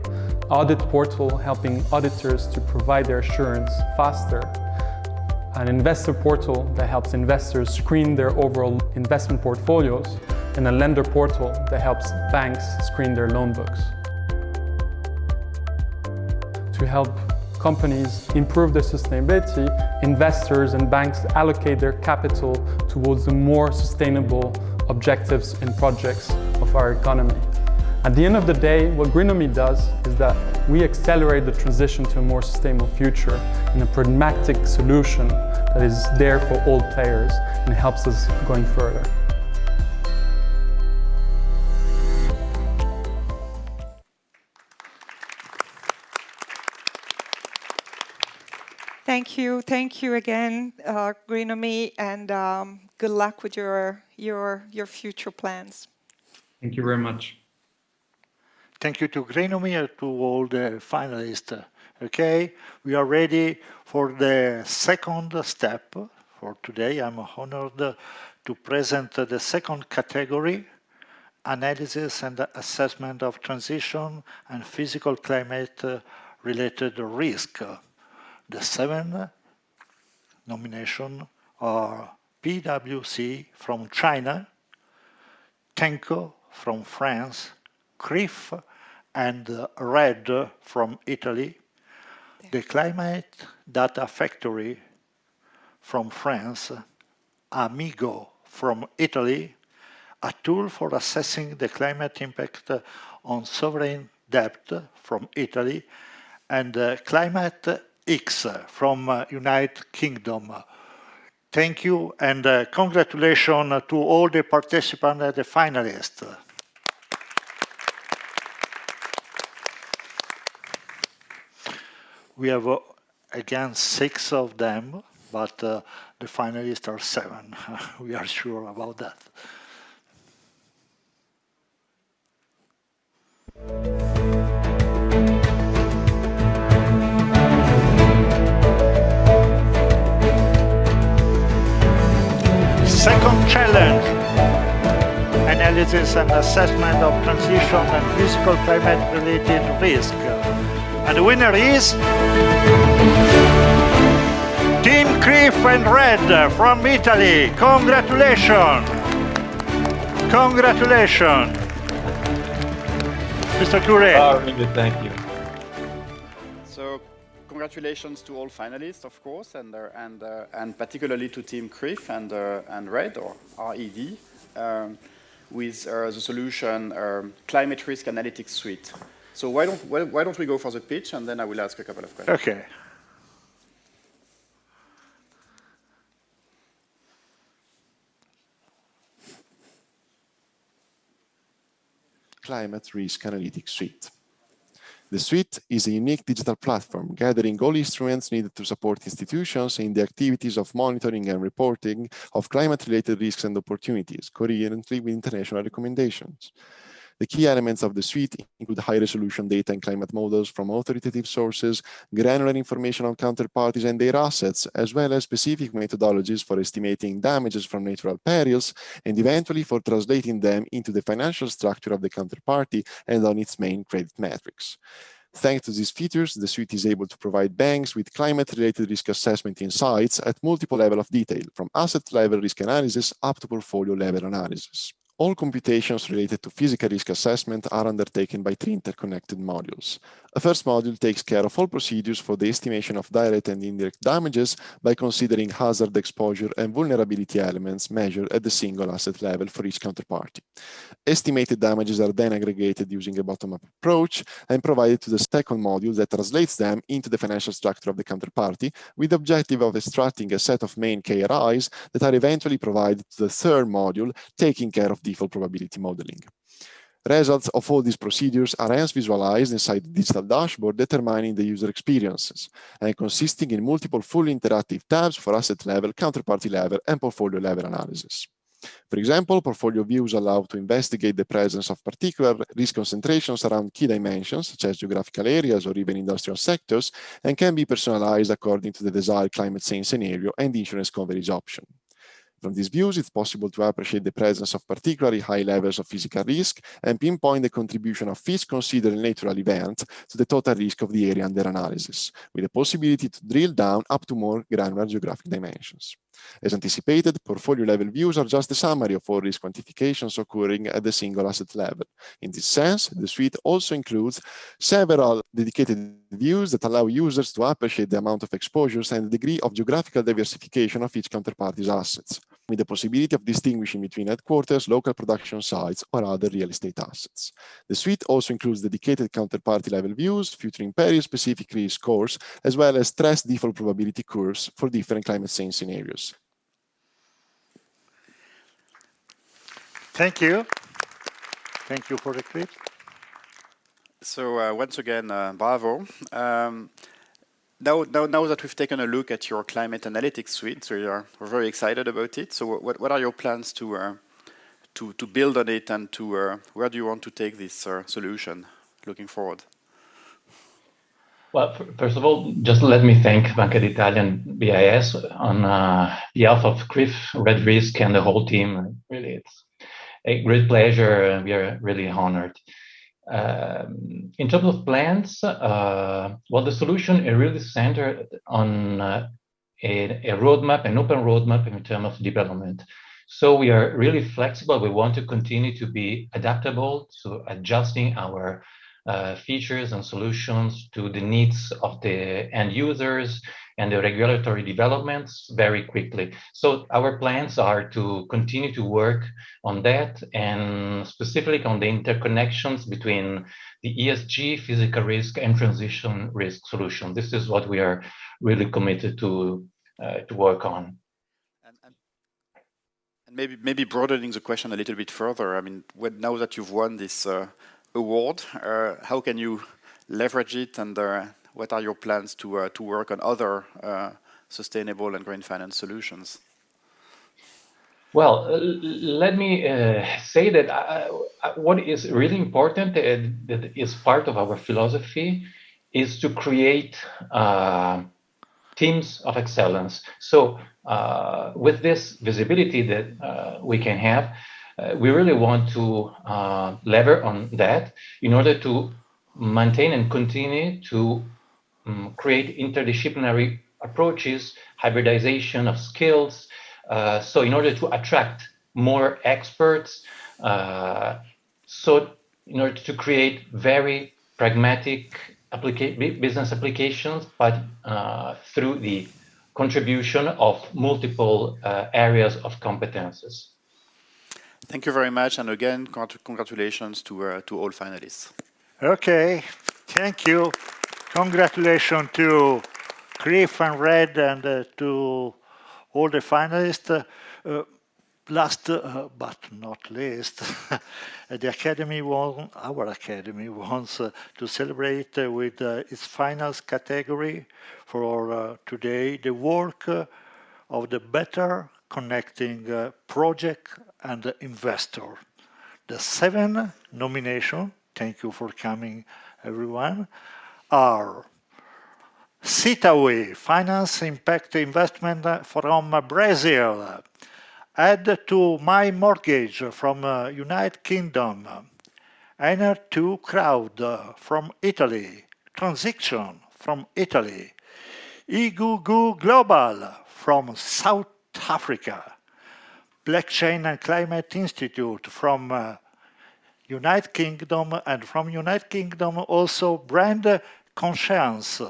audit portal helping auditors to provide their assurance faster, an investor portal that helps investors screen their overall investment portfolios, and a lender portal that helps banks screen their loan books. To help companies improve their sustainability, investors and banks allocate their capital towards the more sustainable objectives and projects of our economy. At the end of the day, what GREENOMY does is that we accelerate the transition to a more sustainable future in a pragmatic solution that is there for all players and helps us going further. Thank you again, GREENOMY, and good luck with your future plans. Thank you very much. Thank you to GREENOMY and to all the finalists. Okay, we are ready for the second step for today. I'm honored to present the second category, analysis and assessment of transition and physical climate related risk. The 7 nominations are PwC from China, Tenco from France, CRIF and RED from Italy, the Climate Data Factory from France, Amigo from Italy, a tool for assessing the climate impact on sovereign debt from Italy, and Climate X from United Kingdom. Thank you and congratulations to all the participants and the finalists. We have again 6 of them, but the finalists are 7. We are sure about that. Second challenge, analysis and assessment of transition and physical climate-related risk. And the winner is Team CRIF and RED from Italy. Congratulations! Congratulations! Mr. Curé. Thank you. So, congratulations to all finalists, of course, and particularly to Team CRIF and RED, or RED, with the solution Climate Risk Analytics Suite. So why don't we go for the pitch, and then I will ask a couple of questions. Okay. Climate Risk Analytics Suite. The suite is a unique digital platform gathering all instruments needed to support institutions in the activities of monitoring and reporting of climate-related risks and opportunities, coherently with international recommendations. The key elements of the suite include high-resolution data and climate models from authoritative sources, granular information on counterparties and their assets, as well as specific methodologies for estimating damages from natural perils, and eventually for translating them into the financial structure of the counterparty and on its main credit metrics. Thanks to these features, the suite is able to provide banks with climate-related risk assessment insights at multiple levels of detail, from asset-level risk analysis up to portfolio-level analysis. All computations related to physical risk assessment are undertaken by 3 interconnected modules. A first module takes care of all procedures for the estimation of direct and indirect damages by considering hazard exposure and vulnerability elements measured at the single asset level for each counterparty. Estimated damages are then aggregated using a bottom-up approach and provided to the second module that translates them into the financial structure of the counterparty with the objective of extracting a set of main KRIs that are eventually provided to the third module, taking care of default probability modeling. Results of all these procedures are hence visualized inside the digital dashboard determining the user experiences and consisting in multiple fully interactive tabs for asset level, counterparty level, and portfolio level analysis. For example, portfolio views allow to investigate the presence of particular risk concentrations around key dimensions, such as geographical areas or even industrial sectors, and can be personalized according to the desired climate change scenario and insurance coverage option. From these views, it's possible to appreciate the presence of particularly high levels of physical risk and pinpoint the contribution of each considered natural event to the total risk of the area under analysis, with the possibility to drill down up to more granular geographic dimensions. As anticipated, portfolio-level views are just a summary of all risk quantifications occurring at the single asset level. In this sense, the suite also includes several dedicated views that allow users to appreciate the amount of exposures and the degree of geographical diversification of each counterparty's assets, with the possibility of distinguishing between headquarters, local production sites, or other real estate assets. The suite also includes dedicated counterparty-level views featuring period-specific risk scores, as well as stress default probability curves for different climate change scenarios. Thank you. Thank you for the clip. So once again, bravo. Now that we've taken a look at your climate analytics suite, so we're very excited about it. So what are your plans to build on it, and to where do you want to take this solution looking forward? Well, first of all, just let me thank Banca d'Italia and BIS on behalf of Griff, Red Risk, and the whole team. Really, it's a great pleasure, and we are really honored. In terms of plans, well, the solution is really centered on a roadmap, an open roadmap in terms of development. So we are really flexible. We want to continue to be adaptable to adjusting our features and solutions to the needs of the end users and the regulatory developments very quickly. So our plans are to continue to work on that, and specifically on the interconnections between the ESG, physical risk, and transition risk solution. This is what we are really committed to work on. And maybe broadening the question a little bit further. I mean, now that you've won this award, how can you leverage it, and what are your plans to work on other sustainable and green finance solutions? Well, let me say that what is really important, that is part of our philosophy, is to create teams of excellence. So with this visibility that we can have, we really want to lever on that in order to maintain and continue to create interdisciplinary approaches, hybridization of skills, so in order to attract more experts, so in order to create very pragmatic business applications, but through the contribution of multiple areas of competences. Thank you very much, and again, congratulations to all finalists. Okay, thank you. Congratulations to Cliff and Red and to all the finalists. Last but not least, the Academy our Academy wants to celebrate with its finals category for today the work of the better connecting project and investor. The 7 nominations, thank you for coming everyone, are Citaway, Finance Impact Investment from Brazil, Add to My Mortgage from United Kingdom, Ener2 Crowd from Italy, Transition from Italy, Igugu Global from South Africa, Blockchain and Climate Institute from United Kingdom, and from United Kingdom also Brand Conscience.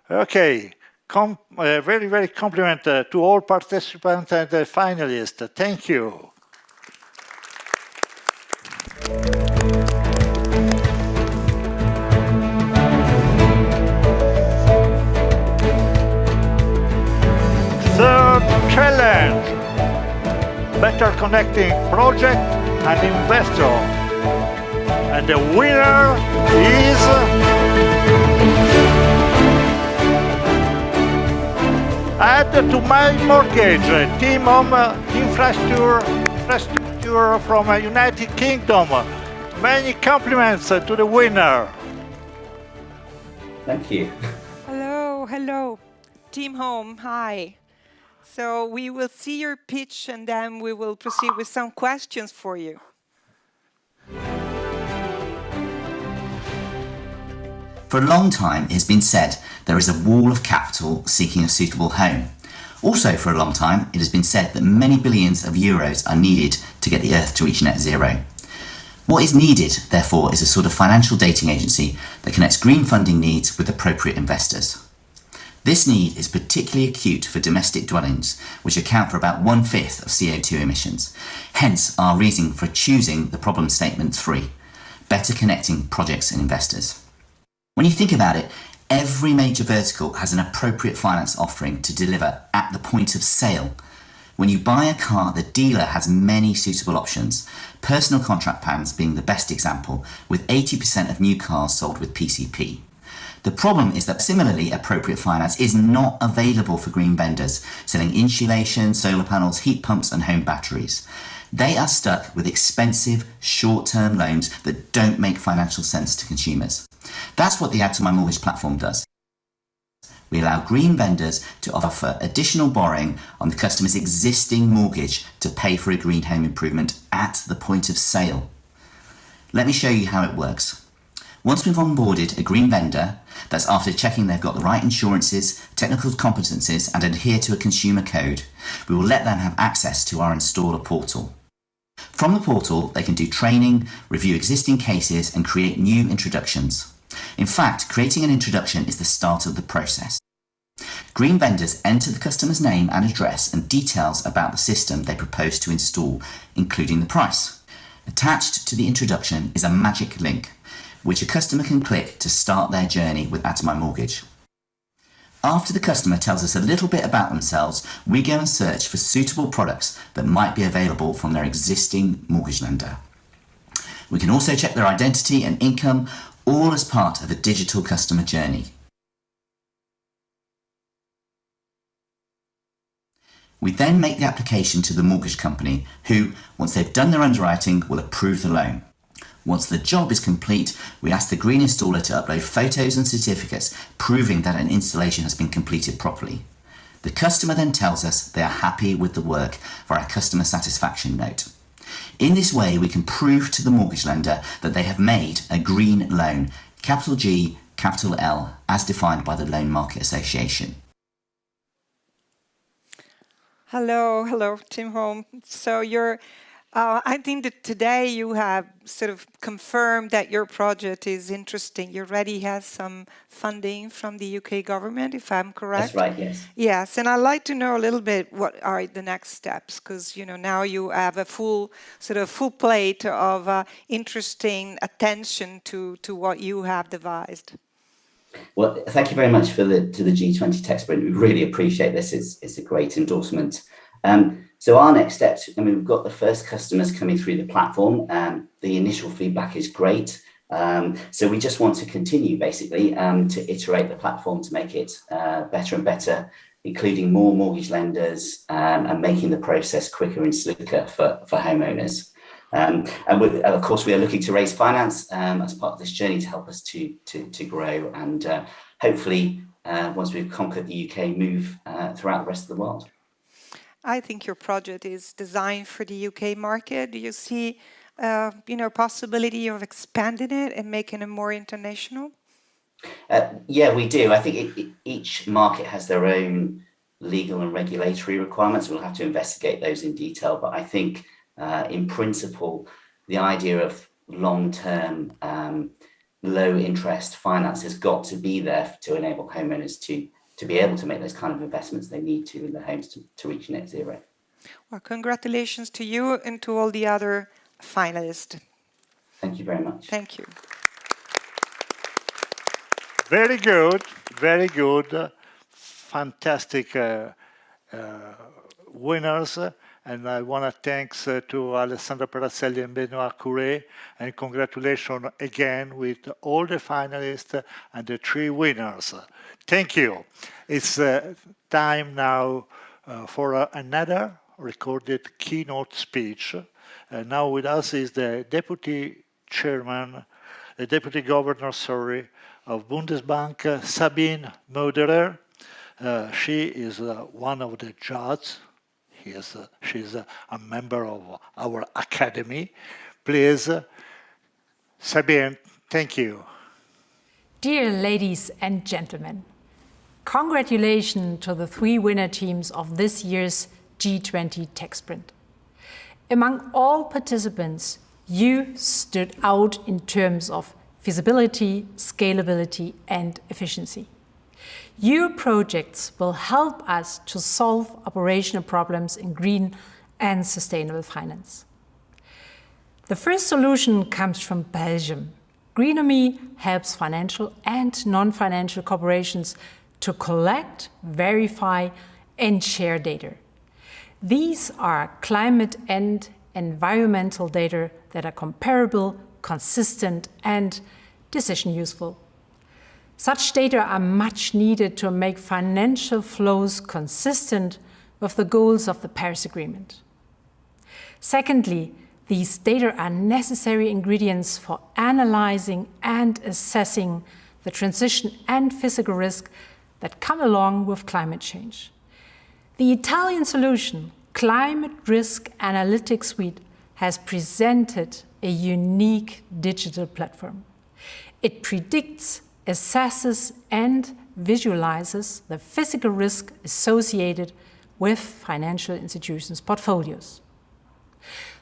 Okay, very, very compliment to all participants and the finalists. Thank you. Third challenge, better connecting project and investor. And the winner is Add to My Mortgage, team home infrastructure from United Kingdom. Many compliments to the winner. Thank you. Hello, hello. Team Home, hi. So we will see your pitch and then we will proceed with some questions for you. For a long time, it has been said there is a wall of capital seeking a suitable home. Also, for a long time, it has been said that many billions of euros are needed to get the Earth to reach net zero. What is needed, therefore, is a sort of financial dating agency that connects green funding needs with appropriate investors. This need is particularly acute for domestic dwellings, which account for about 1/5 of CO2 emissions. Hence, our reason for choosing the problem statement 3, better connecting projects and investors. When you think about it, every major vertical has an appropriate finance offering to deliver at the point of sale. When you buy a car, the dealer has many suitable options, personal contract plans being the best example, with 80% of new cars sold with PCP. The problem is that similarly appropriate finance is not available for green vendors selling insulation, solar panels, heat pumps and home batteries. They are stuck with expensive short-term loans that don't make financial sense to consumers. That's what the Add to My Mortgage platform does. We allow green vendors to offer additional borrowing on the customer's existing mortgage to pay for a green home improvement at the point of sale. Let me show you how it works. Once we've onboarded a green vendor, that's after checking they've got the right insurances, technical competencies and adhere to a consumer code, we will let them have access to our installer portal. From the portal, they can do training, review existing cases and create new introductions. In fact, creating an introduction is the start of the process. Green vendors enter the customer's name and address and details about the system they propose to install, including the price. Attached to the introduction is a magic link, which a customer can click to start their journey with Add to My Mortgage. After the customer tells us a little bit about themselves, we go and search for suitable products that might be available from their existing mortgage lender. We can also check their identity and income, all as part of a digital customer journey. We then make the application to the mortgage company, who, once they've done their underwriting, will approve the loan. Once the job is complete, we ask the green installer to upload photos and certificates proving that an installation has been completed properly. The customer then tells us they are happy with the work via a customer satisfaction note. In this way, we can prove to the mortgage lender that they have made a green loan, capital G, capital L, as defined by the Loan Market Association. Hello, Team Home. So your I think that today you have sort of confirmed that your project is interesting. You already have some funding from the UK government, if I'm correct. That's right, yes. Yes, and I'd like to know a little bit what are the next steps, because now you have a full plate of interesting attention to what you have devised. Well, thank you very much to the G20 TechSprint. We really appreciate this. It's a great endorsement. So our next steps, we've got the first customers coming through the platform. The initial feedback is great. So we just want to continue basically to iterate the platform to make it better and better, including more mortgage lenders and making the process quicker and slicker for homeowners. And of course, we are looking to raise finance as part of this journey to help us to grow and hopefully, once we've conquered the UK, move throughout the rest of the world. I think your project is designed for the UK market. Do you see, possibility of expanding it and making it more international? Yeah, we do. I think each market has their own legal and regulatory requirements. We'll have to investigate those in detail. But I think, in principle, the idea of long-term, low-interest finance has got to be there to enable homeowners to be able to make those kind of investments they need to in their homes to reach net zero. Well, congratulations to you and to all the other finalists. Thank you very much. Thank you. Very good, very good. Fantastic winners. And I want to thank to Alessandro Perazzelli and Benoit Couret, and congratulations again with all the finalists and the 3 winners. Thank you. It's time now for another recorded keynote speech. Now with us is the Deputy Governor, of Bundesbank, Sabine Möderer. She is one of the judges. She's a member of our academy. Please, Sabine, thank you. Dear ladies and gentlemen, congratulations to the 3 winner teams of this year's G20 TechSprint. Among all participants, you stood out in terms of feasibility, scalability, and efficiency. Your projects will help us to solve operational problems in green and sustainable finance. The first solution comes from Belgium. GREENOMY helps financial and non-financial corporations to collect, verify, and share data. These are climate and environmental data that are comparable, consistent, and decision useful. Such data are much needed to make financial flows consistent with the goals of the Paris Agreement. Secondly, these data are necessary ingredients for analyzing and assessing the transition and physical risk that come along with climate change. The Italian solution, Climate Risk Analytics Suite, has presented a unique digital platform. It predicts, assesses, and visualizes the physical risk associated with financial institutions' portfolios.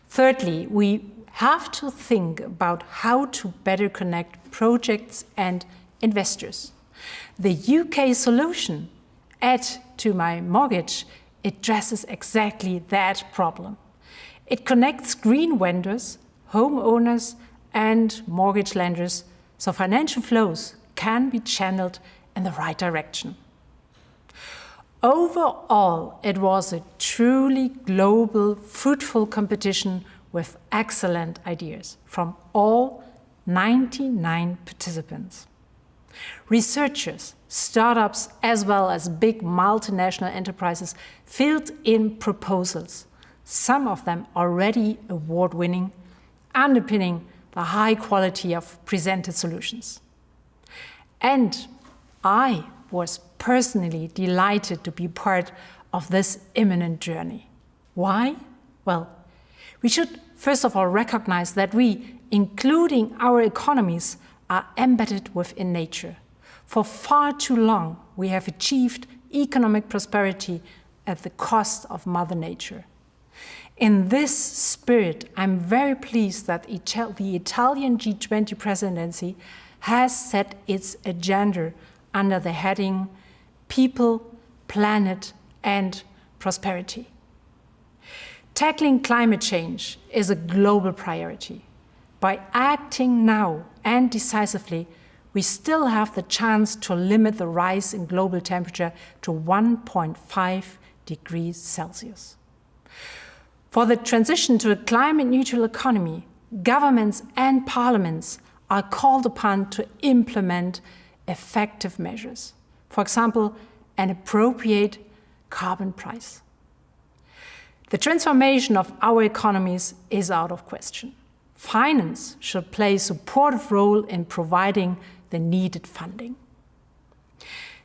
Thirdly, we have to think about how to better connect projects and investors. The UK solution, Add to My Mortgage, addresses exactly that problem. It connects green vendors, homeowners, and mortgage lenders so financial flows can be channeled in the right direction. Overall, it was a truly global, fruitful competition with excellent ideas from all 99 participants. Researchers, startups, as well as big multinational enterprises filled in proposals, some of them already award-winning, underpinning the high quality of presented solutions. And I was personally delighted to be part of this imminent journey. Why? Well, we should first of all recognize that we, including our economies, are embedded within nature. For far too long, we have achieved economic prosperity at the cost of Mother Nature. In this spirit, I'm very pleased that the Italian G20 presidency has set its agenda under the heading People, Planet and Prosperity. Tackling climate change is a global priority. By acting now and decisively, we still have the chance to limit the rise in global temperature to 1.5 degrees Celsius. For the transition to a climate-neutral economy, governments and parliaments are called upon to implement effective measures. For example, an appropriate carbon price. The transformation of our economies is out of question. Finance should play a supportive role in providing the needed funding.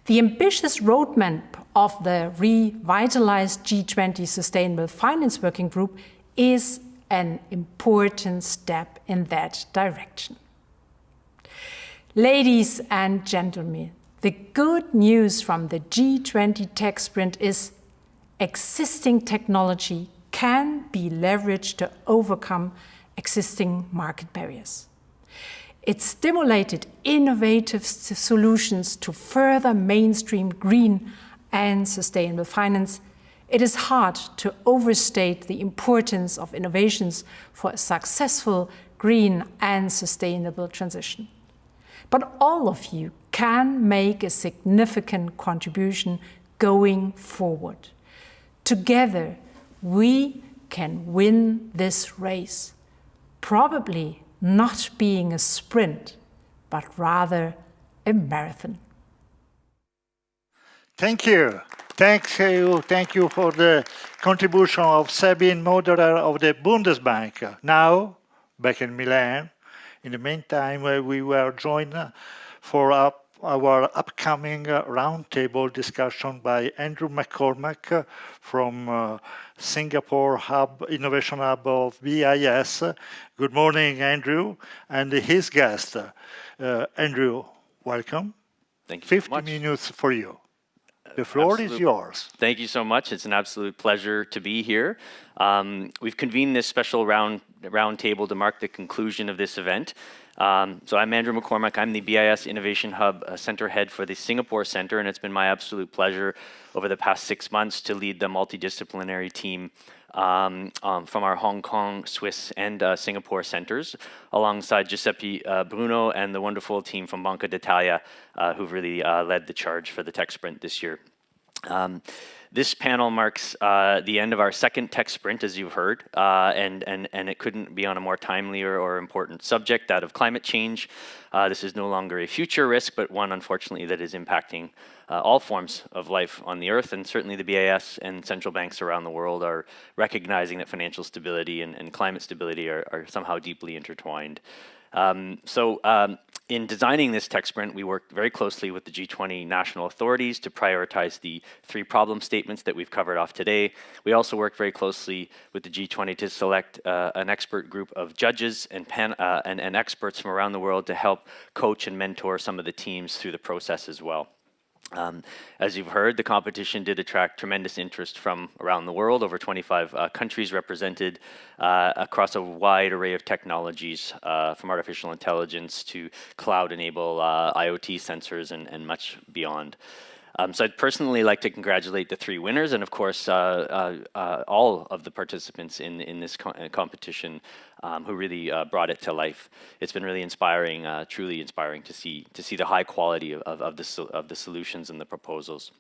The ambitious roadmap of the revitalized G20 Sustainable Finance Working Group is an important step in that direction. Ladies and gentlemen, the good news from the G20 TechSprint is existing technology can be leveraged to overcome existing market barriers. It stimulated innovative solutions to further mainstream green and sustainable finance. It is hard to overstate the importance of innovations for a successful green and sustainable transition. But all of you can make a significant contribution going forward. Together, we can win this race, probably not being a sprint, but rather a marathon. Thank you. Thank you for the contribution of Sabine Moderer of the Bundesbank. Now, back in Milan. In the meantime, we were joined for our upcoming roundtable discussion by Andrew McCormack from Singapore Innovation Hub of BIS. Good morning, Andrew, and his guest. Andrew, welcome. Thank you so 50 much. minutes for you. The floor is yours. Thank you so much. It's an absolute pleasure to be here. We've convened this special roundtable to mark the conclusion of this event. So I'm Andrew McCormack. I'm the BIS Innovation Hub Center Head for the Singapore Center, and it's been my absolute pleasure over the past 6 months to lead the multidisciplinary team from our Hong Kong, Swiss, and Singapore centers, alongside Giuseppe Bruno and the wonderful team from Banca d'Italia, who've really led the charge for the TechSprint this year. This panel marks the end of our second TechSprint, as you've heard, and it couldn't be on a more timely or important subject, that of climate change. This is no longer a future risk, but one, unfortunately, that is impacting all forms of life on the Earth, and certainly the BIS and central banks around the world are recognizing that financial stability and climate stability are somehow deeply intertwined. In designing this TechSprint, we worked very closely with the G20 national authorities to prioritize the 3 problem statements that we've covered off today. We also worked very closely with the G20 to select an expert group of judges and experts from around the world to help coach and mentor some of the teams through the process as well. As you've heard, the competition did attract tremendous interest from around the world, over 25 countries represented across a wide array of technologies, from artificial intelligence to cloud-enabled IoT sensors and much beyond. So I'd personally like to congratulate the 3 winners and, of course, all of the participants in this competition who really brought it to life. It's been really inspiring, truly inspiring to see the high quality of the solutions and the proposals.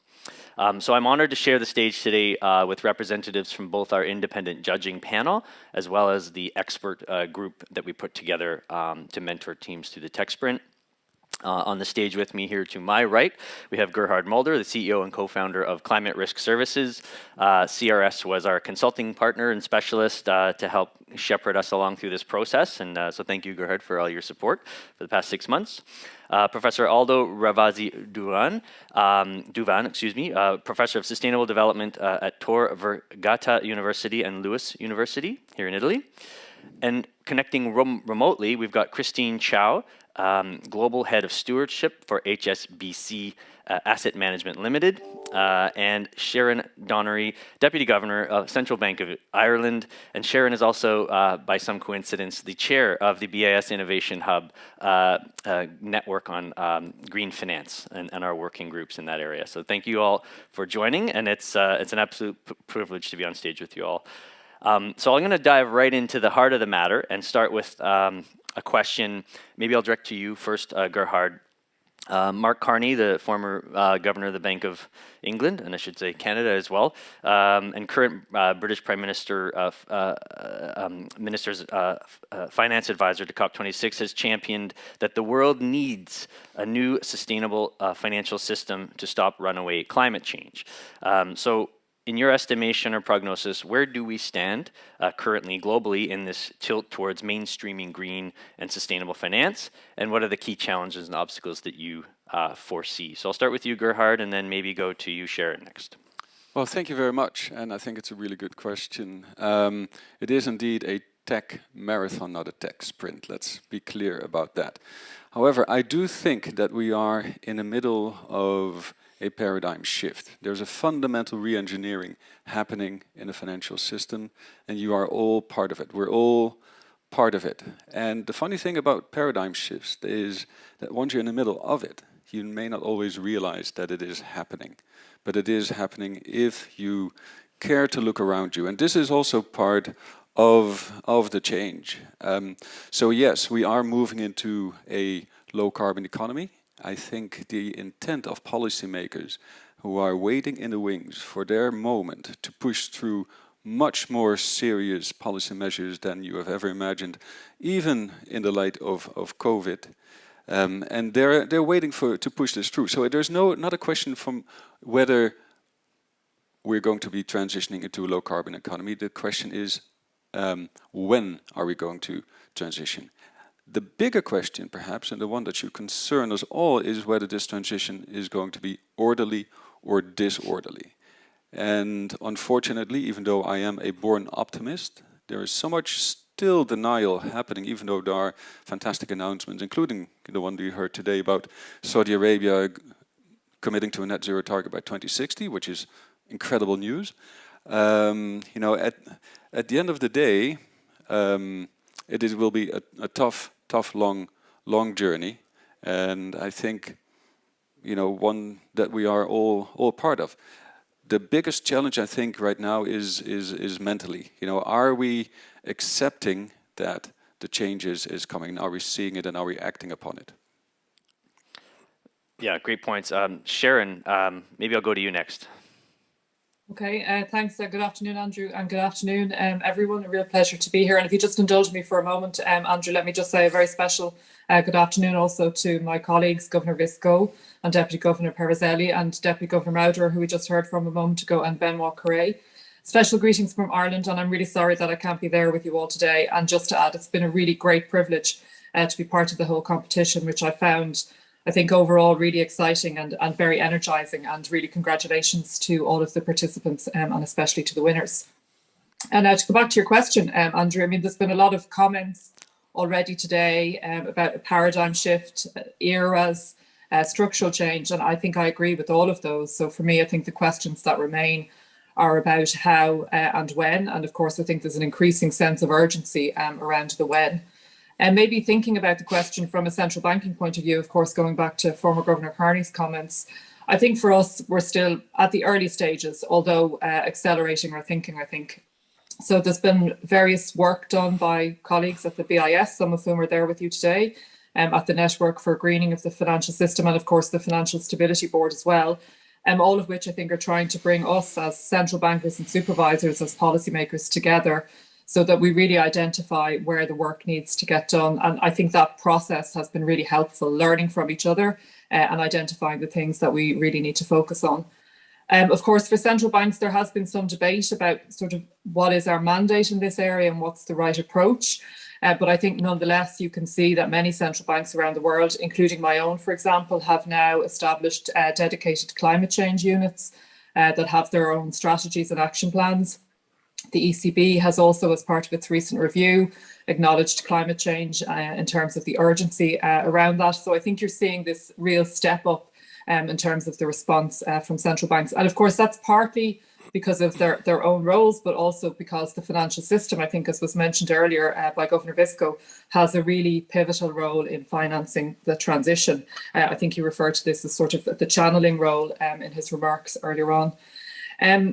So I'm honored to share the stage today with representatives from both our independent judging panel as well as the expert group that we put together to mentor teams through the TechSprint. On the stage with me here to my right, we have Gerhard Mulder, the CEO and co-founder of Climate Risk Services. CRS was our consulting partner and specialist to help shepherd us along through this process. And so thank you, Gerhard, for all your support for the past 6 months. Professor Aldo Ravasi Duvan, Professor of Sustainable Development at Tor Vergata University and Lewis University here in Italy. And connecting remotely, we've got Christine Chow, Global Head of Stewardship for HSBC Asset Management Limited. and Sharon Donnery, Deputy Governor of Central Bank of Ireland. And Sharon is also, by some coincidence, the chair of the BIS Innovation Hub network on green finance and our working groups in that area. So thank you all for joining, and it's an absolute privilege to be on stage with you all. So I'm going to dive right into the heart of the matter and start with a question. Maybe I'll direct to you first, Gerhard. Mark Carney, the former governor of the Bank of England, and I should say Canada as well, and current British Prime Minister, Minister's finance advisor to COP26, has championed that the world needs a new sustainable financial system to stop runaway climate change. So in your estimation or prognosis, where do we stand currently globally in this tilt towards mainstreaming green and sustainable finance? And what are the key challenges and obstacles that you foresee? So I'll start with you, Gerhard, and then maybe go to you, Sharon, next. Well, thank you very much. And I think it's a really good question. It is indeed a tech marathon, not a tech sprint. Let's be clear about that. However, I do think that we are in the middle of a paradigm shift. There's a fundamental re-engineering happening in the financial system, and you are all part of it. We're all part of it. And the funny thing about paradigm shifts is that once you're in the middle of it, you may not always realize that it is happening. But it is happening if you care to look around you. And this is also part of the change. So yes, we are moving into a low carbon economy. I think the intent of policymakers who are waiting in the wings for their moment to push through much more serious policy measures than you have ever imagined, even in the light of COVID. And they're waiting to push this through. So there's not a question from whether we're going to be transitioning into a low carbon economy. The question is, when are we going to transition? The bigger question, perhaps, and the one that should concern us all, is whether this transition is going to be orderly or disorderly. And unfortunately, even though I am a born optimist, there is so much still denial happening, even though there are fantastic announcements, including the one that you heard today about Saudi Arabia committing to a net zero target by 2060, which is incredible news. You know, at the end of the day, it will be a tough, long journey, and I think, you know, one that we are all part of. The biggest challenge, I think, right now is mentally. You know, are we accepting that the change is coming? Are we seeing it, and are we acting upon it? Yeah, great points. Sharon, maybe I'll go to you next. Okay, thanks. Good afternoon, Andrew, and good afternoon, everyone. A real pleasure to be here. And if you just indulge me for a moment, Andrew, let me just say a very special good afternoon also to my colleagues, Governor Visco and Deputy Governor Perizelli and Deputy Governor Mauder, who we just heard from a moment ago, and Benoit Correa. Special greetings from Ireland, and I'm really sorry that I can't be there with you all today. And just to add, it's been a really great privilege to be part of the whole competition, which I found, I think, overall really exciting and very energizing, and really congratulations to all of the participants and especially to the winners. And to go back to your question, Andrew, I mean, there's been a lot of comments already today about a paradigm shift, eras, structural change, and I think I agree with all of those. So for me, I think the questions that remain are about how and when, and of course, I think there's an increasing sense of urgency around the when. And maybe thinking about the question from a central banking point of view, of course, going back to former Governor Carney's comments, I think for us, we're still at the early stages, although accelerating our thinking, I think. So there's been various work done by colleagues at the BIS, some of whom are there with you today, at the Network for Greening of the Financial System, and of course the Financial Stability Board as well, all of which I think are trying to bring us as central bankers and supervisors, as policymakers together, so that we really identify where the work needs to get done. And I think that process has been really helpful, learning from each other and identifying the things that we really need to focus on. Of course, for central banks, there has been some debate about sort of what is our mandate in this area and what's the right approach. But I think nonetheless, you can see that many central banks around the world, including my own, for example, have now established dedicated climate change units that have their own strategies and action plans. The ECB has also, as part of its recent review, acknowledged climate change in terms of the urgency around that. So I think you're seeing this real step up in terms of the response from central banks. And of course, that's partly because of their own roles, but also because the financial system, I think, as was mentioned earlier by Governor Visco, has a really pivotal role in financing the transition. I think he referred to this as sort of the channeling role in his remarks earlier on.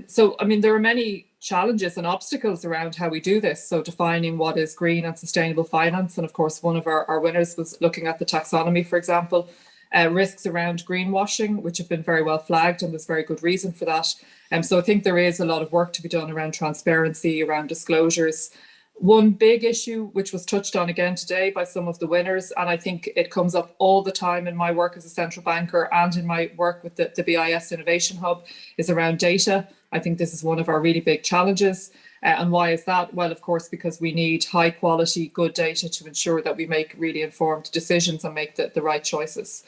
So, I mean, there are many challenges and obstacles around how we do this. So defining what is green and sustainable finance. And of course, one of our winners was looking at the taxonomy, for example. Risks around greenwashing, which have been very well flagged, and there's very good reason for that. So I think there is a lot of work to be done around transparency, around disclosures. One big issue, which was touched on again today by some of the winners, and I think it comes up all the time in my work as a central banker and in my work with the BIS Innovation Hub, is around data. I think this is one of our really big challenges. And why is that? Well, of course, because we need high quality, good data to ensure that we make really informed decisions and make the right choices.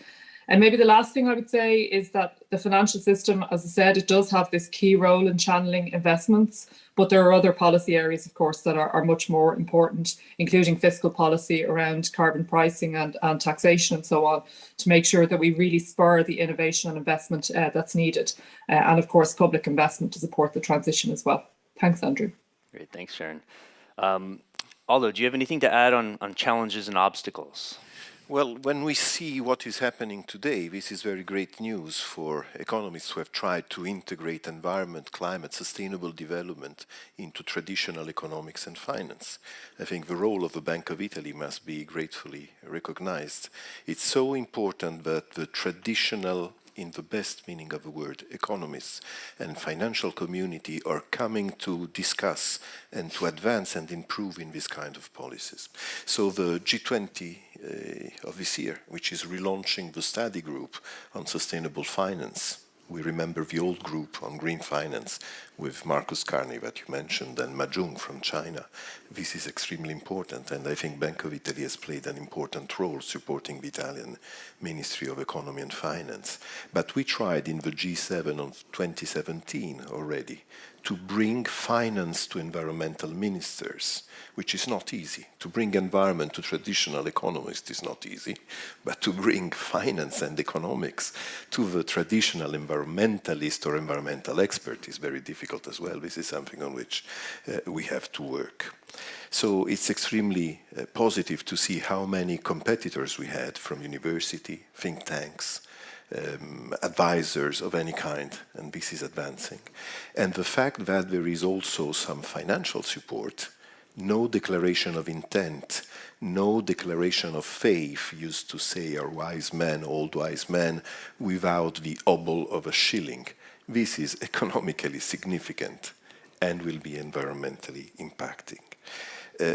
And maybe the last thing I would say is that the financial system, as I said, it does have this key role in channeling investments, but there are other policy areas, of course, that are much more important, including fiscal policy around carbon pricing and taxation and so on, to make sure that we really spur the innovation and investment that's needed. And of course, public investment to support the transition as well. Thanks, Andrew. Great, thanks, Sharon. Aldo, do you have anything to add on challenges and obstacles? Well, when we see what is happening today, this is very great news for economists who have tried to integrate environment, climate, sustainable development into traditional economics and finance. I think the role of the Bank of Italy must be gratefully recognized. It's so important that the traditional, in the best meaning of the word, economists and financial community are coming to discuss and to advance and improve in this kind of policies. So the G20 of this year, which is relaunching the study group on sustainable finance. We remember the old group on green finance with Marcus Carney that you mentioned and Ma Jung from China. This is extremely important, and I think Bank of Italy has played an important role supporting the Italian Ministry of Economy and Finance. But we tried in the G7 of 2017 already to bring finance to environmental ministers, which is not easy. To bring environment to traditional economists is not easy, but to bring finance and economics to the traditional environmentalist or environmental expert is very difficult as well. This is something on which we have to work. So it's extremely positive to see how many competitors we had from university, think tanks, advisors of any kind, and this is advancing. And the fact that there is also some financial support, no declaration of intent, no declaration of faith, used to say our wise men, old wise men, without the obol of a shilling. This is economically significant and will be environmentally impacting.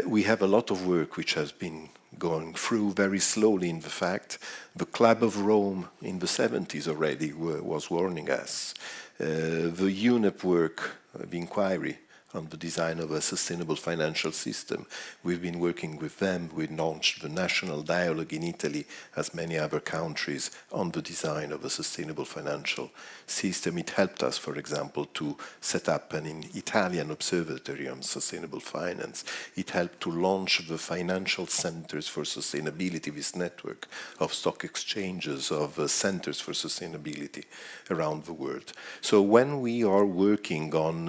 We have a lot of work which has been going through very slowly. In the fact, the Club of Rome in the 70s already was warning us. The UNEP work, the inquiry on the design of a sustainable financial system, we've been working with them. We launched the national dialogue in Italy, as many other countries, on the design of a sustainable financial system. It helped us, for example, to set up an Italian observatory on sustainable finance. It helped to launch the financial centers for sustainability, this network of stock exchanges, of centers for sustainability around the world. So when we are working on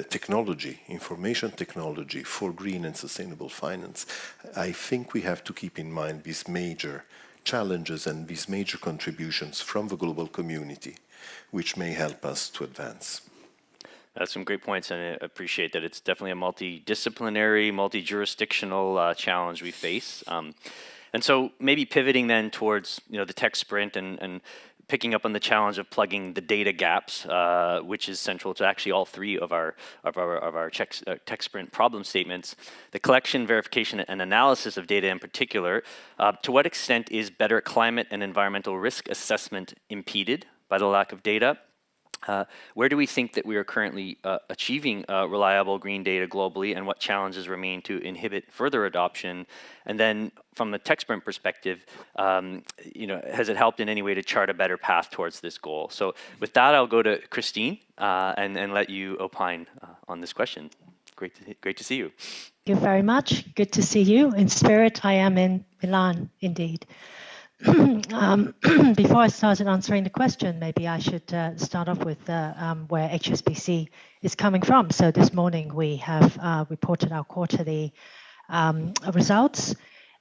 technology, information technology for green and sustainable finance, I think we have to keep in mind these major challenges and these major contributions from the global community, which may help us to advance. That's some great points, and I appreciate that. It's definitely a multidisciplinary, multi-jurisdictional challenge we face. And so maybe pivoting then towards the tech sprint and picking up on the challenge of plugging the data gaps, which is central to actually all three of our tech sprint problem statements. The collection, verification, and analysis of data in particular. To what extent is better climate and environmental risk assessment impeded by the lack of data? Where do we think that we are currently achieving reliable green data globally, and what challenges remain to inhibit further adoption? And then from the TechSprint perspective, has it helped in any way to chart a better path towards this goal? So with that, I'll go to Christine and let you opine on this question. Great to see you. Thank you very much. Good to see you. In spirit, I am in Milan, indeed. Before I started answering the question, maybe I should start off with where HSBC is coming from. So this morning we have reported our quarterly results,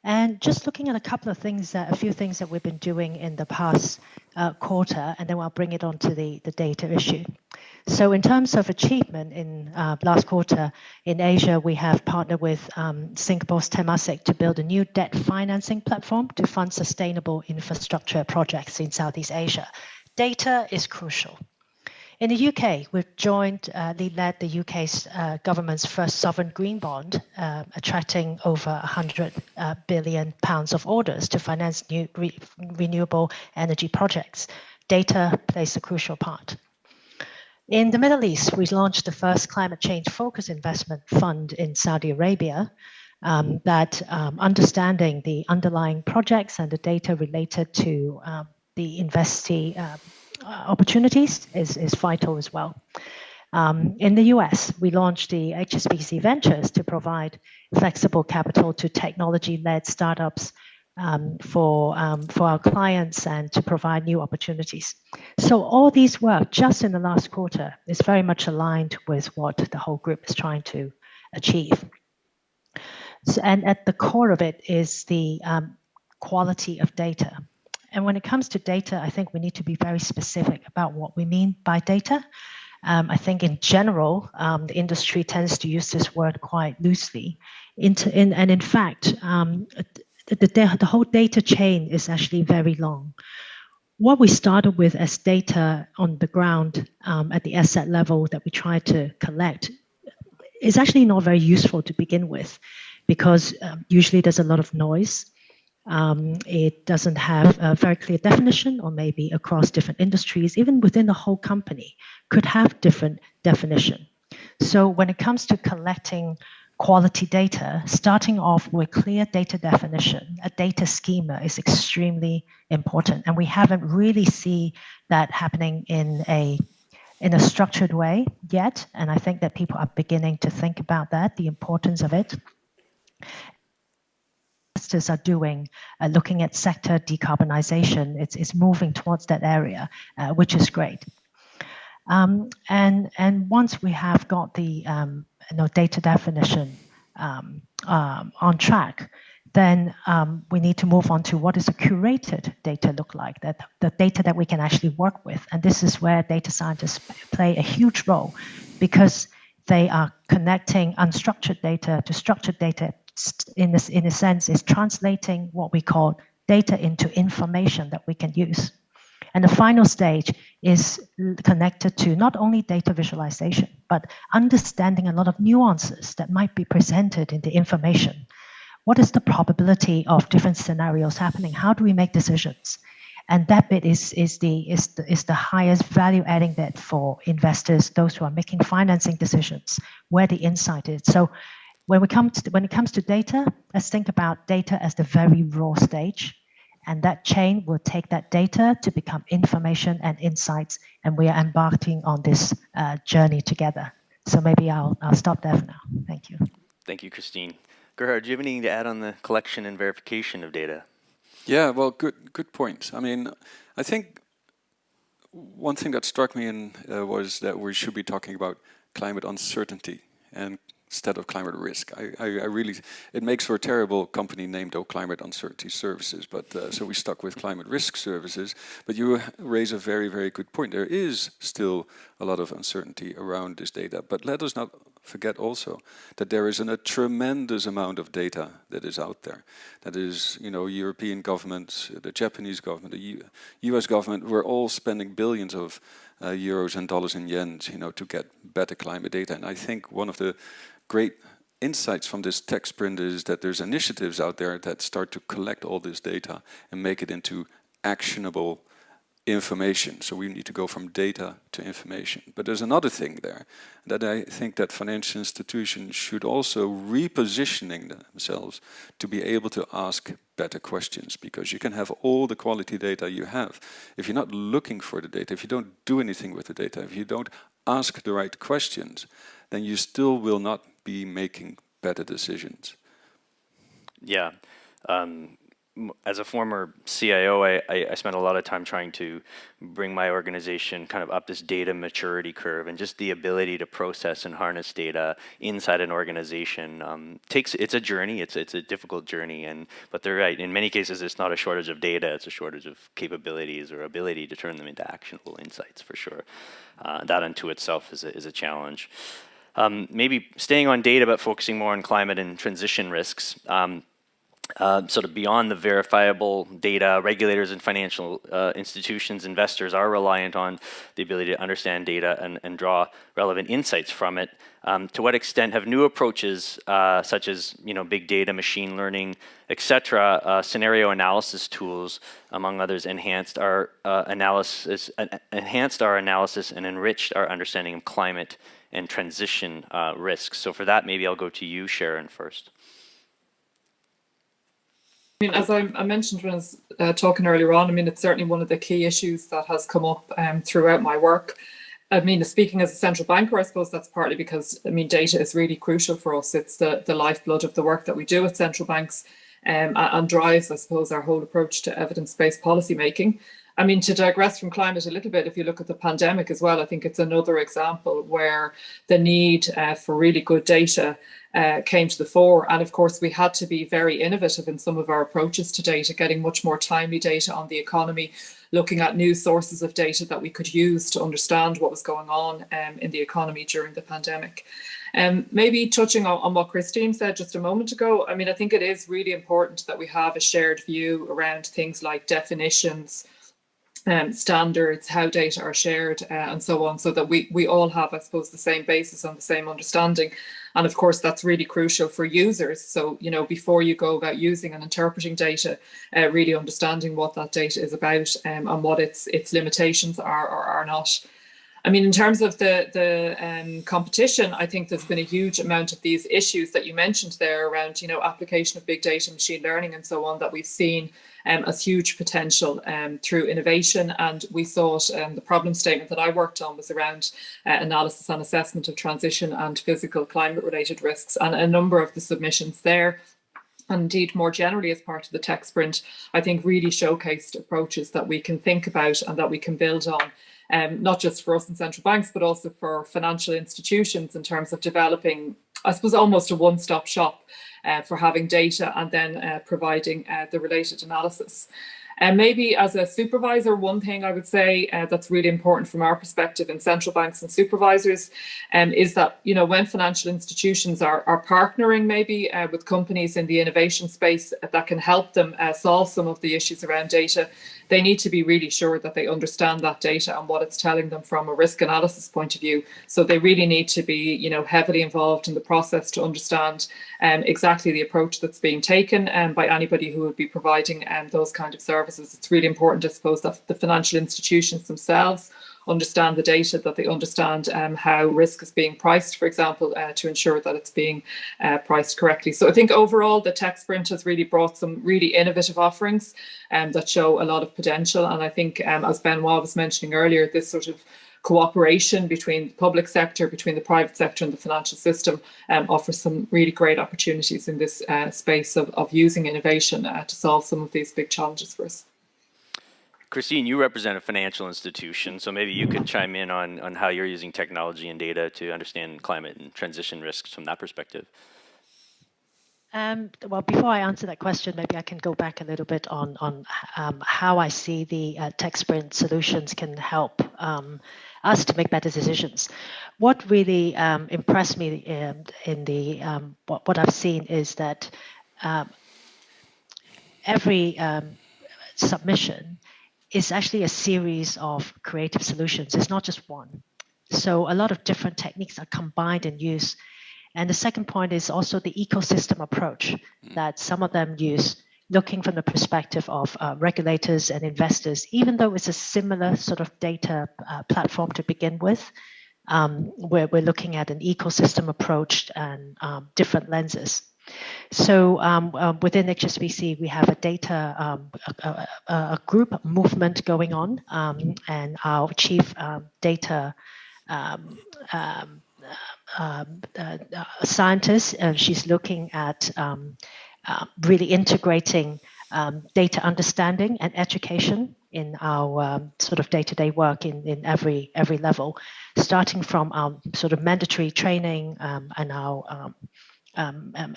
and just looking at a few things that we've been doing in the past quarter, and then I'll bring it on to the data issue. So in terms of achievement in last quarter in Asia, we have partnered with Singapore's Temasek to build a new debt financing platform to fund sustainable infrastructure projects in Southeast Asia. Data is crucial. In the UK, we've led the UK's government's first sovereign green bond, attracting over £100 billion of orders to finance new renewable energy projects. Data plays a crucial part. In the Middle East, we launched the first climate change focused investment fund in Saudi Arabia that understanding the underlying projects and the data related to the investee opportunities is vital as well. In the US, we launched the HSBC Ventures to provide flexible capital to technology-led startups for our clients and to provide new opportunities. So all these work just in the last quarter is very much aligned with what the whole group is trying to achieve. So, and at the core of it is the quality of data. And when it comes to data, I think we need to be very specific about what we mean by data. I think in general, the industry tends to use this word quite loosely. And in fact, the whole data chain is actually very long. What we started with as data on the ground at the asset level that we try to collect is actually not very useful to begin with, because usually there's a lot of noise. It doesn't have a very clear definition, or maybe across different industries, even within the whole company, could have different definition. So when it comes to collecting quality data, starting off with clear data definition, a data schema is extremely important. And we haven't really seen that happening in a structured way yet. And I think that people are beginning to think about that, the importance of it. Investors are doing, looking at sector decarbonization. It's moving towards that area, which is great. And once we have got the data definition on track, then we need to move on to what does a curated data look like, that the data that we can actually work with. And this is where data scientists play a huge role, because they are connecting unstructured data to structured data. In a sense, is translating what we call data into information that we can use. And the final stage is connected to not only data visualization, but understanding a lot of nuances that might be presented in the information. What is the probability of different scenarios happening? How do we make decisions? And that bit is the highest value adding bit for investors, those who are making financing decisions, where the insight is. So when it comes to data, let's think about data as the very raw stage. And that chain will take that data to become information and insights. And we are embarking on this journey together. So maybe I'll stop there for now. Thank you. Thank you, Christine. Gerhard, do you have anything to add on the collection and verification of data? Yeah, well, good point. I mean, I think one thing that struck me was that we should be talking about climate uncertainty and instead of climate risk. I really, it makes for a terrible company named Climate Uncertainty Services, but so we stuck with Climate Risk Services. But you raise a very, very good point. There is still a lot of uncertainty around this data, but let us not forget also that there is a tremendous amount of data that is out there. That is, European governments, the Japanese government, the US government, we're all spending billions of euros and dollars and yen, to get better climate data. And I think one of the great insights from this TechSprint is that there's initiatives out there that start to collect all this data and make it into actionable information. So we need to go from data to information. But there's another thing there that I think that financial institutions should also repositioning themselves to be able to ask better questions, because you can have all the quality data you have. If you're not looking for the data, if you don't do anything with the data, if you don't ask the right questions, then you still will not be making better decisions. Yeah. as a former CIO, I spent a lot of time trying to bring my organization kind of up this data maturity curve, and just the ability to process and harness data inside an organization it's a journey. It's a difficult journey, but they're right. In many cases, it's not a shortage of data; it's a shortage of capabilities or ability to turn them into actionable insights, for sure. That unto itself is a challenge. Maybe staying on data, but focusing more on climate and transition risks. Sort of beyond the verifiable data, regulators and financial institutions, investors are reliant on the ability to understand data and draw relevant insights from it. To what extent have new approaches such as big data, machine learning, etc., scenario analysis tools, among others, enhanced our analysis and enriched our understanding of climate and transition risks? So for that, maybe I'll go to you, Sharon, first. I mean, as I mentioned when I was talking earlier on, I mean, it's certainly one of the key issues that has come up throughout my work. I mean, speaking as a central banker, I suppose that's partly because, I mean, data is really crucial for us. It's the lifeblood of the work that we do at central banks and drives, I suppose, our whole approach to evidence-based policy making. I mean, to digress from climate a little bit, if you look at the pandemic as well, I think it's another example where the need for really good data came to the fore. And of course, we had to be very innovative in some of our approaches to data, getting much more timely data on the economy, looking at new sources of data that we could use to understand what was going on in the economy during the pandemic. Maybe touching on what Christine said just a moment ago, I mean, I think it is really important that we have a shared view around things like definitions, standards, how data are shared, and so on, so that we all have, I suppose, the same basis and the same understanding. And of course, that's really crucial for users. So, before you go about using and interpreting data, really understanding what that data is about and what its limitations are or are not. I mean, in terms of the competition, I think there's been a huge amount of these issues that you mentioned there around, application of big data, machine learning, and so on, that we've seen as huge potential through innovation. And we saw it, the problem statement that I worked on was around analysis and assessment of transition and physical climate-related risks, and a number of the submissions there, and indeed more generally as part of the TechSprint, I think really showcased approaches that we can think about and that we can build on. Not just for us in central banks, but also for financial institutions in terms of developing, I suppose, almost a one-stop shop for having data and then providing the related analysis. And maybe as a supervisor, one thing I would say that's really important from our perspective in central banks and supervisors is that, when financial institutions are partnering maybe with companies in the innovation space that can help them solve some of the issues around data, they need to be really sure that they understand that data and what it's telling them from a risk analysis point of view. So they really need to be, heavily involved in the process to understand exactly the approach that's being taken by anybody who would be providing those kind of services. It's really important, I suppose, that the financial institutions themselves understand the data, that they understand how risk is being priced, for example, to ensure that it's being priced correctly. So I think overall the TechSprint has really brought some really innovative offerings that show a lot of potential. And I think, as Benoit was mentioning earlier, this sort of cooperation between the public sector, between the private sector and the financial system offers some really great opportunities in this space of using innovation to solve some of these big challenges for us. Christine, you represent a financial institution, so maybe you could chime in on how you're using technology and data to understand climate and transition risks from that perspective. Well, before I answer that question, maybe I can go back a little bit on how I see the TechSprint solutions can help us to make better decisions. What really impressed me in the what I've seen is that every submission is actually a series of creative solutions. It's not just one. So a lot of different techniques are combined and used. And the second point is also the ecosystem approach that some of them use, looking from the perspective of regulators and investors, even though it's a similar sort of data platform to begin with, we're looking at an ecosystem approach and different lenses. So within HSBC, we have a data a group movement going on, and our chief data scientist, she's looking at really integrating data understanding and education in our sort of day-to-day work in every level, starting from our sort of mandatory training and our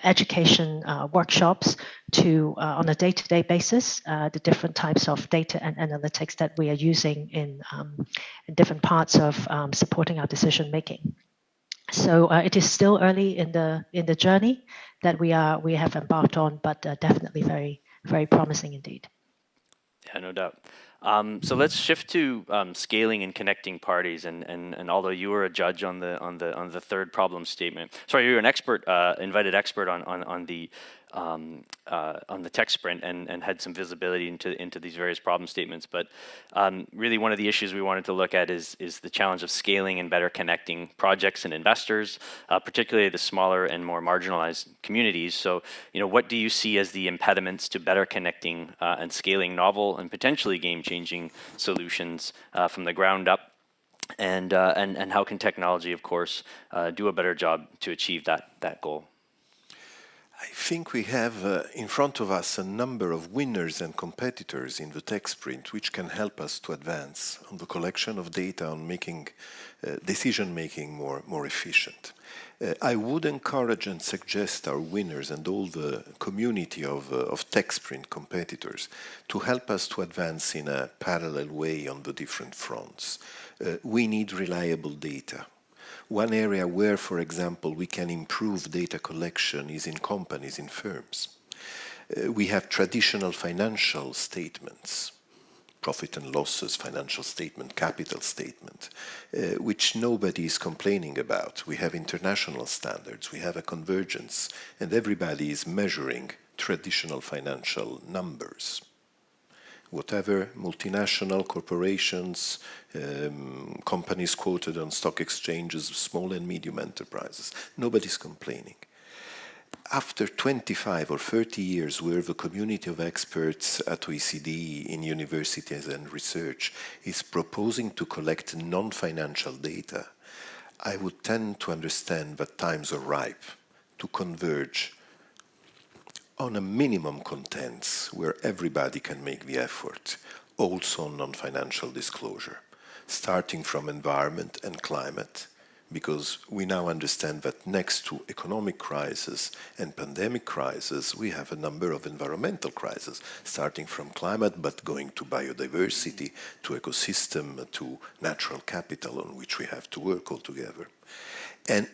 education workshops to on a day-to-day basis, the different types of data and analytics that we are using in different parts of supporting our decision making. So it is still early in the journey that we have embarked on, but definitely very promising indeed. Yeah, no doubt. So let's shift to scaling and connecting parties. And although you were a judge on the third problem statement, sorry, you were an expert, invited expert on the TechSprint and had some visibility into these various problem statements. But really, one of the issues we wanted to look at is the challenge of scaling and better connecting projects and investors, particularly the smaller and more marginalized communities. So, what do you see as the impediments to better connecting and scaling novel and potentially game-changing solutions from the ground up? And how can technology, of course, do a better job to achieve that goal? I think we have in front of us a number of winners and competitors in the TechSprint which can help us to advance on the collection of data, on making decision-making more efficient. I would encourage and suggest our winners and all the community of TechSprint competitors to help us to advance in a parallel way on the different fronts. We need reliable data. One area where, for example, we can improve data collection is in companies, in firms. We have traditional financial statements, profit and losses, financial statement, capital statement, which nobody is complaining about. We have international standards, we have a convergence, and everybody is measuring traditional financial numbers. Whatever multinational corporations, companies quoted on stock exchanges, small and medium enterprises, nobody's complaining. After 25 or 30 years where the community of experts at OECD, in universities and research, is proposing to collect non-financial data, I would tend to understand that times are ripe to converge on a minimum contents where everybody can make the effort, also on non-financial disclosure, starting from environment and climate, because we now understand that next to economic crisis and pandemic crisis, we have a number of environmental crises, starting from climate, but going to biodiversity, to ecosystem, to natural capital on which we have to work all together. And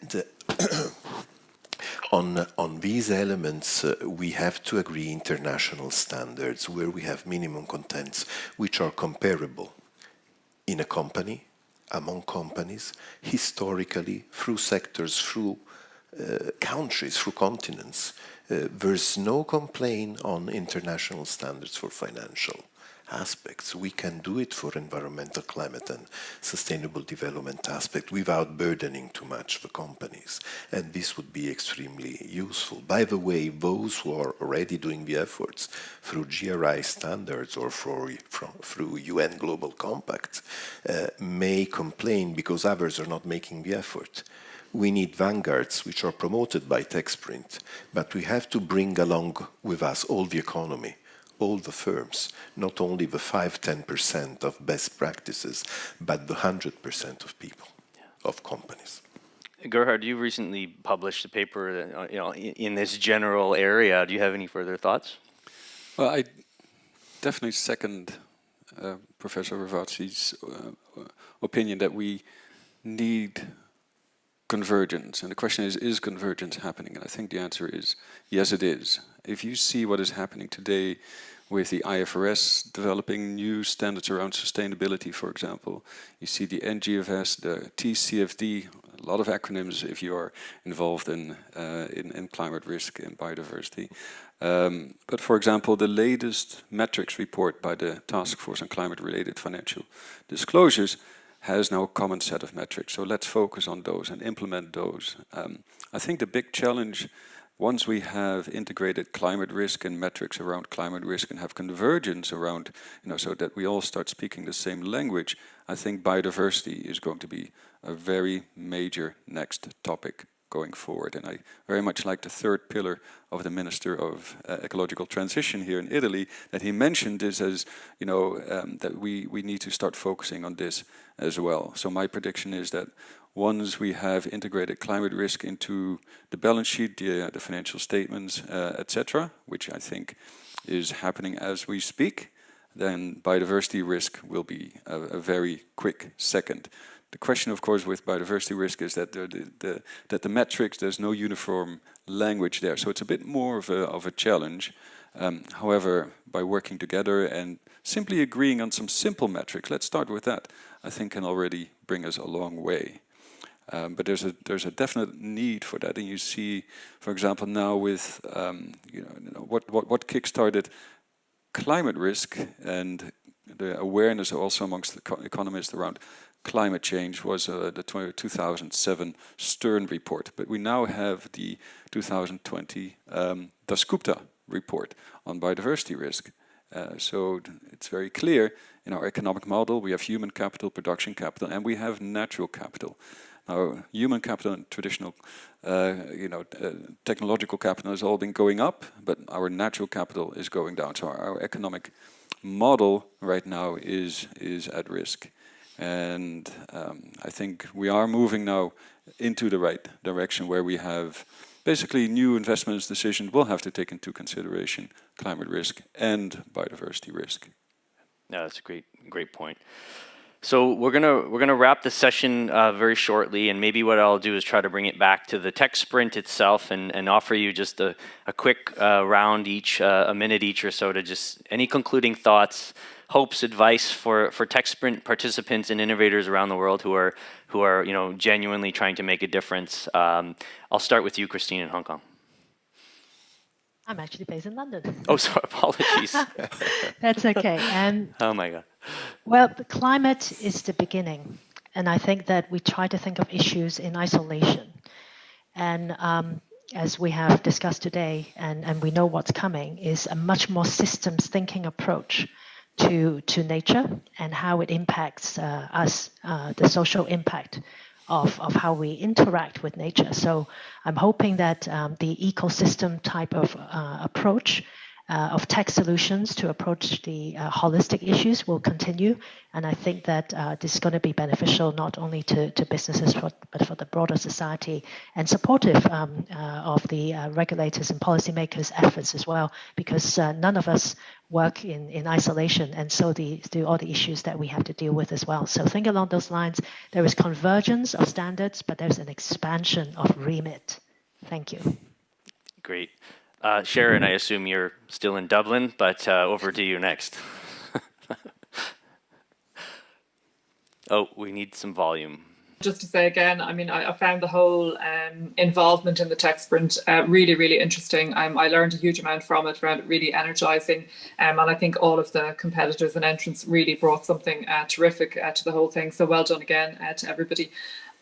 on these elements, we have to agree international standards where we have minimum contents which are comparable in a company, among companies, historically, through sectors, through countries, through continents. There's no complaint on international standards for financial aspects. We can do it for environmental, climate and sustainable development aspect without burdening too much the companies. And this would be extremely useful. By the way, those who are already doing the efforts through GRI standards or through UN Global Compact may complain because others are not making the effort. We need vanguards which are promoted by TechSprint, but we have to bring along with us all the economy, all the firms, not only the 5-10% of best practices, but the 100% of people, of companies. Gerhard, you recently published a paper in this general area. Do you have any further thoughts? Well, I definitely second Professor Ravazzi's opinion that we need convergence. And the question is convergence happening? And I think the answer is yes, it is. If you see what is happening today with the IFRS developing new standards around sustainability, for example, you see the NGFS, the TCFD, a lot of acronyms if you are involved in climate risk and biodiversity. But for example, the latest metrics report by the Task Force on Climate-Related Financial Disclosures has now a common set of metrics. So let's focus on those and implement those. I think the big challenge, once we have integrated climate risk and metrics around climate risk and have convergence around, so that we all start speaking the same language, I think biodiversity is going to be a very major next topic going forward. And I very much like the third pillar of the Minister of Ecological Transition here in Italy, that he mentioned this as, that we need to start focusing on this as well. So my prediction is that once we have integrated climate risk into the balance sheet, the financial statements, etc., which I think is happening as we speak, then biodiversity risk will be a very quick second. The question, of course, with biodiversity risk is that the metrics, there's no uniform language there. So it's a bit more of a challenge. However, by working together and simply agreeing on some simple metrics, let's start with that, I think can already bring us a long way. But there's a definite need for that. And you see, for example, now with what kickstarted climate risk and the awareness also amongst the economists around climate change was the 2007 Stern report. But we now have the 2020 Dasgupta report on biodiversity risk. So it's very clear in our economic model we have human capital, production capital, and we have natural capital. Now, human capital and traditional, technological capital has all been going up, but our natural capital is going down. So our economic model right now is at risk. And I think we are moving now into the right direction where we have basically new investments decisions will have to take into consideration climate risk and biodiversity risk. Yeah, that's a great point. So we're gonna wrap the session very shortly, and maybe what I'll do is try to bring it back to the TechSprint itself and offer you just a quick round each, a minute each or so to just any concluding thoughts, hopes, advice for TechSprint participants and innovators around the world who are genuinely trying to make a difference. I'll start with you, Christine, in Hong Kong. I'm actually based in London. Oh, sorry, apologies. That's okay. Oh my God. Well, the climate is the beginning. And I think that we try to think of issues in isolation. And as we have discussed today, and we know what's coming, is a much more systems thinking approach to nature and how it impacts us, the social impact of how we interact with nature. So I'm hoping that the ecosystem type of approach of tech solutions to approach the holistic issues will continue. And I think that this is going to be beneficial not only to businesses, but for the broader society, and supportive of the regulators and policymakers' efforts as well, because none of us work in isolation, and so do all the issues that we have to deal with as well. So think along those lines. There is convergence of standards, but there's an expansion of remit. Thank you. Great. Sharon, I assume you're still in Dublin, but over to you next. Oh, we need some volume. Just to say again, I mean, I found the whole involvement in the TechSprint really, really interesting. I learned a huge amount from it, found it really energizing. And I think all of the competitors and entrants really brought something terrific to the whole thing. So well done again to everybody.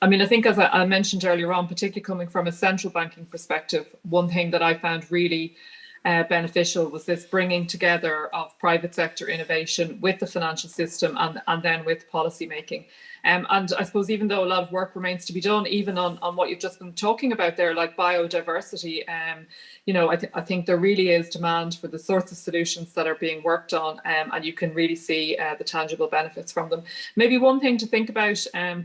I mean, I think as I mentioned earlier on, particularly coming from a central banking perspective, one thing that I found really beneficial was this bringing together of private sector innovation with the financial system and then with policy making. And I suppose even though a lot of work remains to be done, even on what you've just been talking about there, like biodiversity, I think there really is demand for the sorts of solutions that are being worked on, and you can really see the tangible benefits from them. Maybe one thing to think about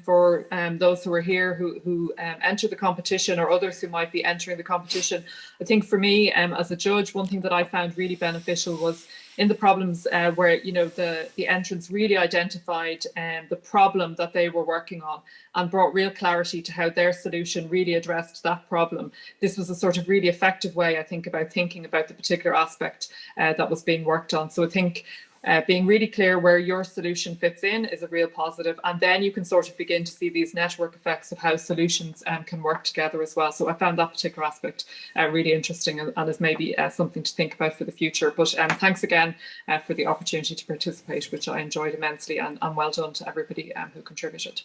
for those who are here who enter the competition, or others who might be entering the competition. I think for me, as a judge, one thing that I found really beneficial was in the problems where the entrants really identified the problem that they were working on and brought real clarity to how their solution really addressed that problem. This was a sort of really effective way, I think, about thinking about the particular aspect that was being worked on. So I think being really clear where your solution fits in is a real positive, and then you can sort of begin to see these network effects of how solutions can work together as well. So I found that particular aspect really interesting, and is maybe something to think about for the future. But thanks again for the opportunity to participate, which I enjoyed immensely, and well done to everybody who contributed.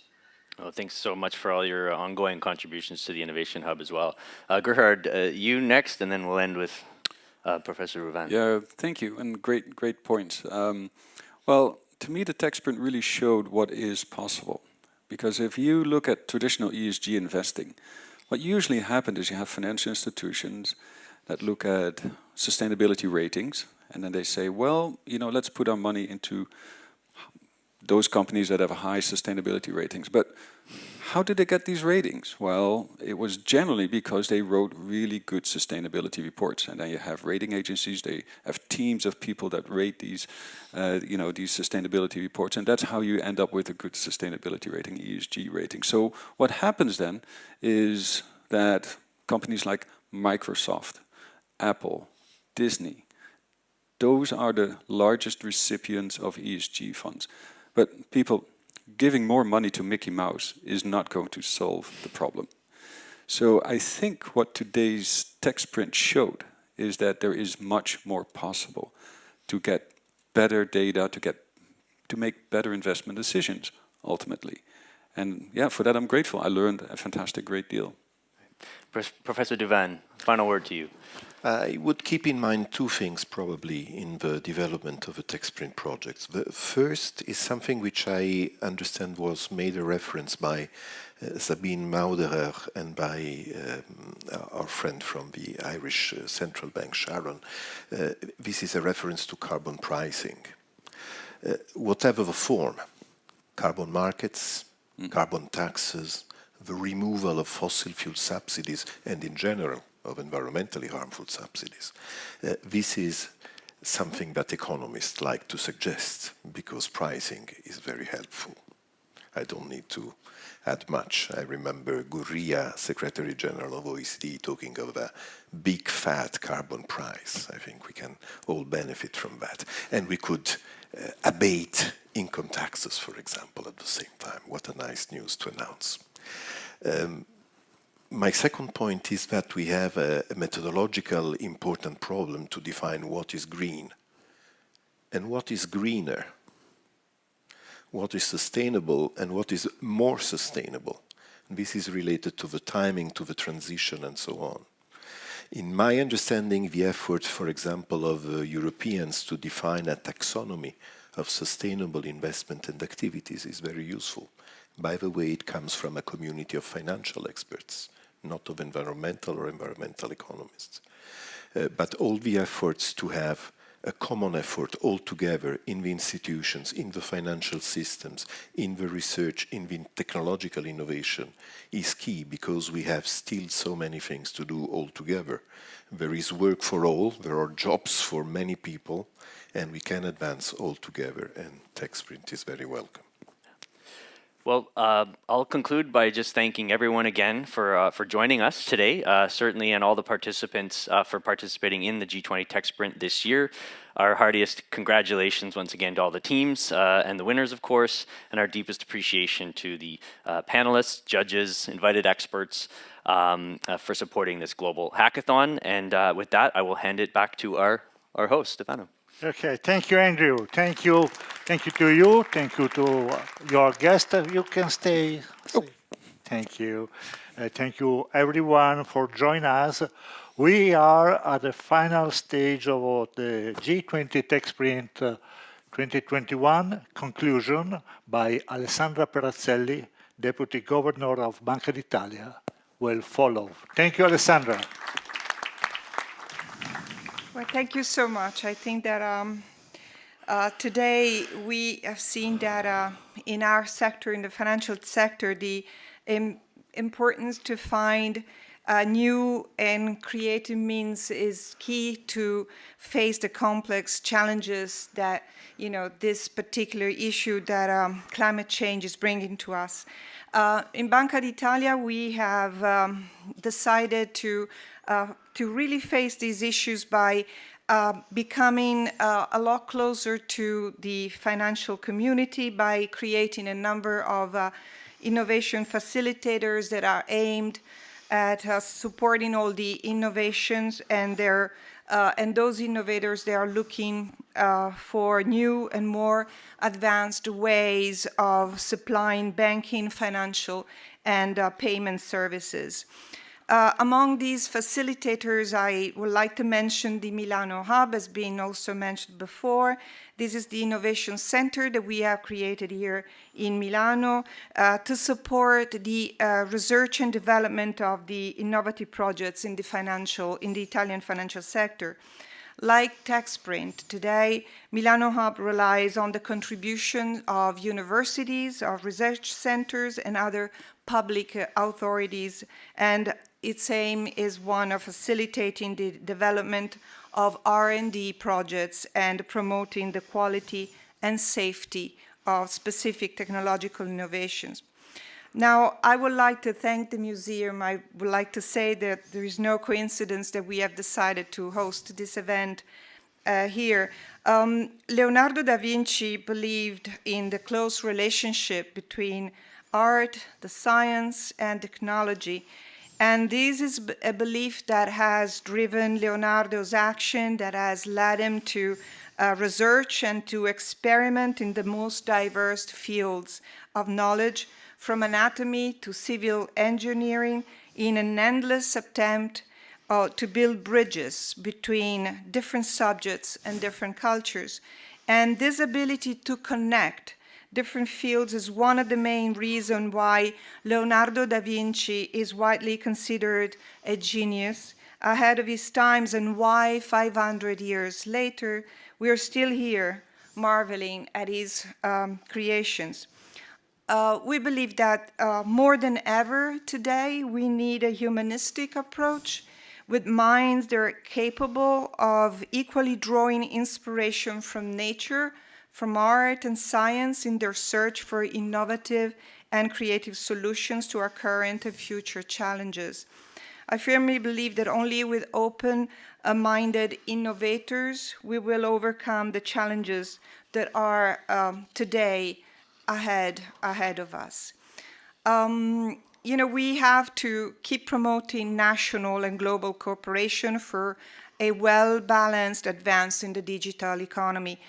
Well, thanks so much for all your ongoing contributions to the Innovation Hub as well. Gerhard, you next, and then we'll end with Professor Rouvan. Yeah, thank you, and great points. Well, to me, the TechSprint really showed what is possible, because if you look at traditional ESG investing, what usually happens is you have financial institutions that look at sustainability ratings, and then they say, well, let's put our money into those companies that have high sustainability ratings. But how did they get these ratings? Well, it was generally because they wrote really good sustainability reports. And then you have rating agencies, they have teams of people that rate these, these sustainability reports. And that's how you end up with a good sustainability rating, ESG rating. So what happens then is that companies like Microsoft, Apple, Disney, those are the largest recipients of ESG funds. But people giving more money to Mickey Mouse is not going to solve the problem. So I think what today's TechSprint showed is that there is much more possible to get better data, to make better investment decisions, ultimately. And yeah, for that I'm grateful. I learned a fantastic great deal. Professor Duvan, final word to you. I would keep in mind two things probably in the development of the TechSprint projects. The first is something which I understand was made a reference by Sabine Mauderer and by our friend from the Irish Central Bank, Sharon. This is a reference to carbon pricing. Whatever the form, carbon markets, carbon taxes, the removal of fossil fuel subsidies, and in general of environmentally harmful subsidies. This is something that economists like to suggest because pricing is very helpful. I don't need to add much. I remember Gurria, Secretary General of OECD, talking of a big fat carbon price. I think we can all benefit from that. And we could abate income taxes, for example, at the same time. What a nice news to announce. My second point is that we have a methodological important problem to define what is green and what is greener, what is sustainable and what is more sustainable. This is related to the timing, to the transition and so on. In my understanding, the effort, for example, of Europeans to define a taxonomy of sustainable investment and activities is very useful. By the way, it comes from a community of financial experts, not of environmental or environmental economists. But all the efforts to have a common effort all together in the institutions, in the financial systems, in the research, in the technological innovation is key because we have still so many things to do all together. There is work for all, there are jobs for many people, and we can advance all together, and TechSprint is very welcome. Well, I'll conclude by just thanking everyone again for joining us today, certainly, and all the participants for participating in the G20 TechSprint this year. Our heartiest congratulations once again to all the teams and the winners, of course, and our deepest appreciation to the panelists, judges, invited experts for supporting this global hackathon. And with that, I will hand it back to our host, Stefano. Okay, thank you, Andrew. Thank you to you. Thank you to your guest. You can stay. Thank you. Thank you, everyone, for joining us. We are at the final stage of the G20 TechSprint 2021 conclusion by Alessandra Perazzelli, Deputy Governor of Banca d'Italia, will follow. Thank you, Alessandra. Well, thank you so much. I think that today we have seen that in our sector, in the financial sector, the importance to find new and creative means is key to face the complex challenges that this particular issue that climate change is bringing to us. In Banca d'Italia, we have decided to really face these issues by becoming a lot closer to the financial community by creating a number of innovation facilitators that are aimed at supporting all the innovations, and those innovators, they are looking for new and more advanced ways of supplying banking, financial, and payment services. Among these facilitators, I would like to mention the Milano Hub, as being also mentioned before. This is the innovation center that we have created here in Milano to support the research and development of the innovative projects in the Italian financial sector. Like TechSprint, today, Milano Hub relies on the contribution of universities, of research centers, and other public authorities, and its aim is one of facilitating the development of R&D projects and promoting the quality and safety of specific technological innovations. Now, I would like to thank the museum. I would like to say that there is no coincidence that we have decided to host this event here. Leonardo da Vinci believed in the close relationship between art, the science, and technology. And this is a belief that has driven Leonardo's action, that has led him to research and to experiment in the most diverse fields of knowledge, from anatomy to civil engineering, in an endless attempt to build bridges between different subjects and different cultures. And this ability to connect different fields is one of the main reasons why Leonardo da Vinci is widely considered a genius ahead of his times, and why 500 years later we are still here marveling at his creations. We believe that more than ever today, we need a humanistic approach with minds that are capable of equally drawing inspiration from nature, from art and science in their search for innovative and creative solutions to our current and future challenges. I firmly believe that only with open-minded innovators we will overcome the challenges that are today ahead of us. We have to keep promoting national and global cooperation for a well-balanced advance in the digital economy.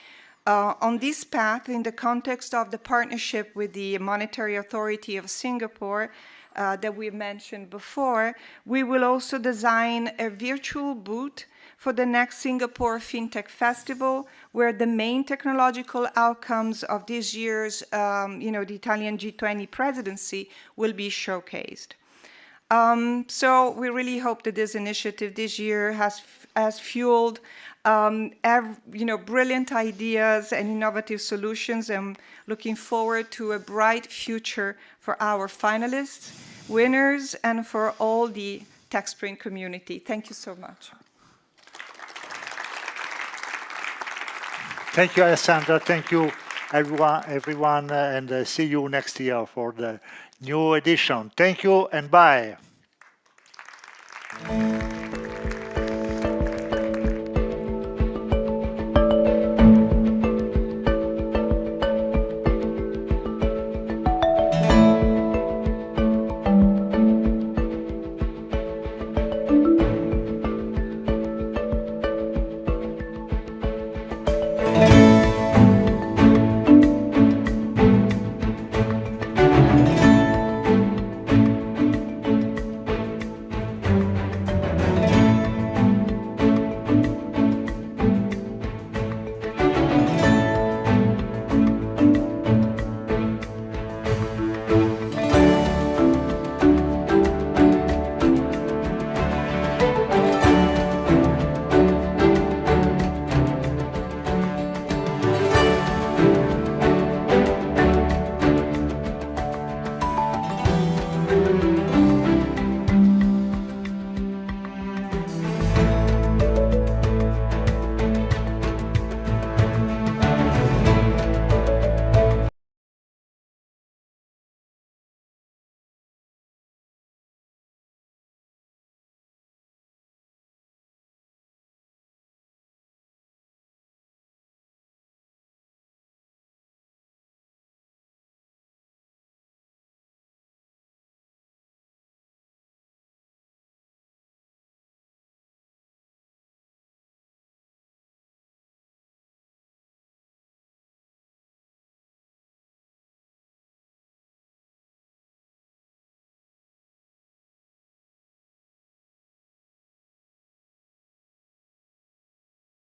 On this path, in the context of the partnership with the Monetary Authority of Singapore that we mentioned before, we will also design a virtual booth for the next Singapore FinTech Festival, where the main technological outcomes of this year's, the Italian G20 presidency will be showcased. So we really hope that this initiative this year has fueled brilliant ideas and innovative solutions. I'm looking forward to a bright future for our finalists, winners, and for all the TechSprint community. Thank you so much. Thank you, Alessandra. Thank you, everyone, and see you next year for the new edition. Thank you and bye.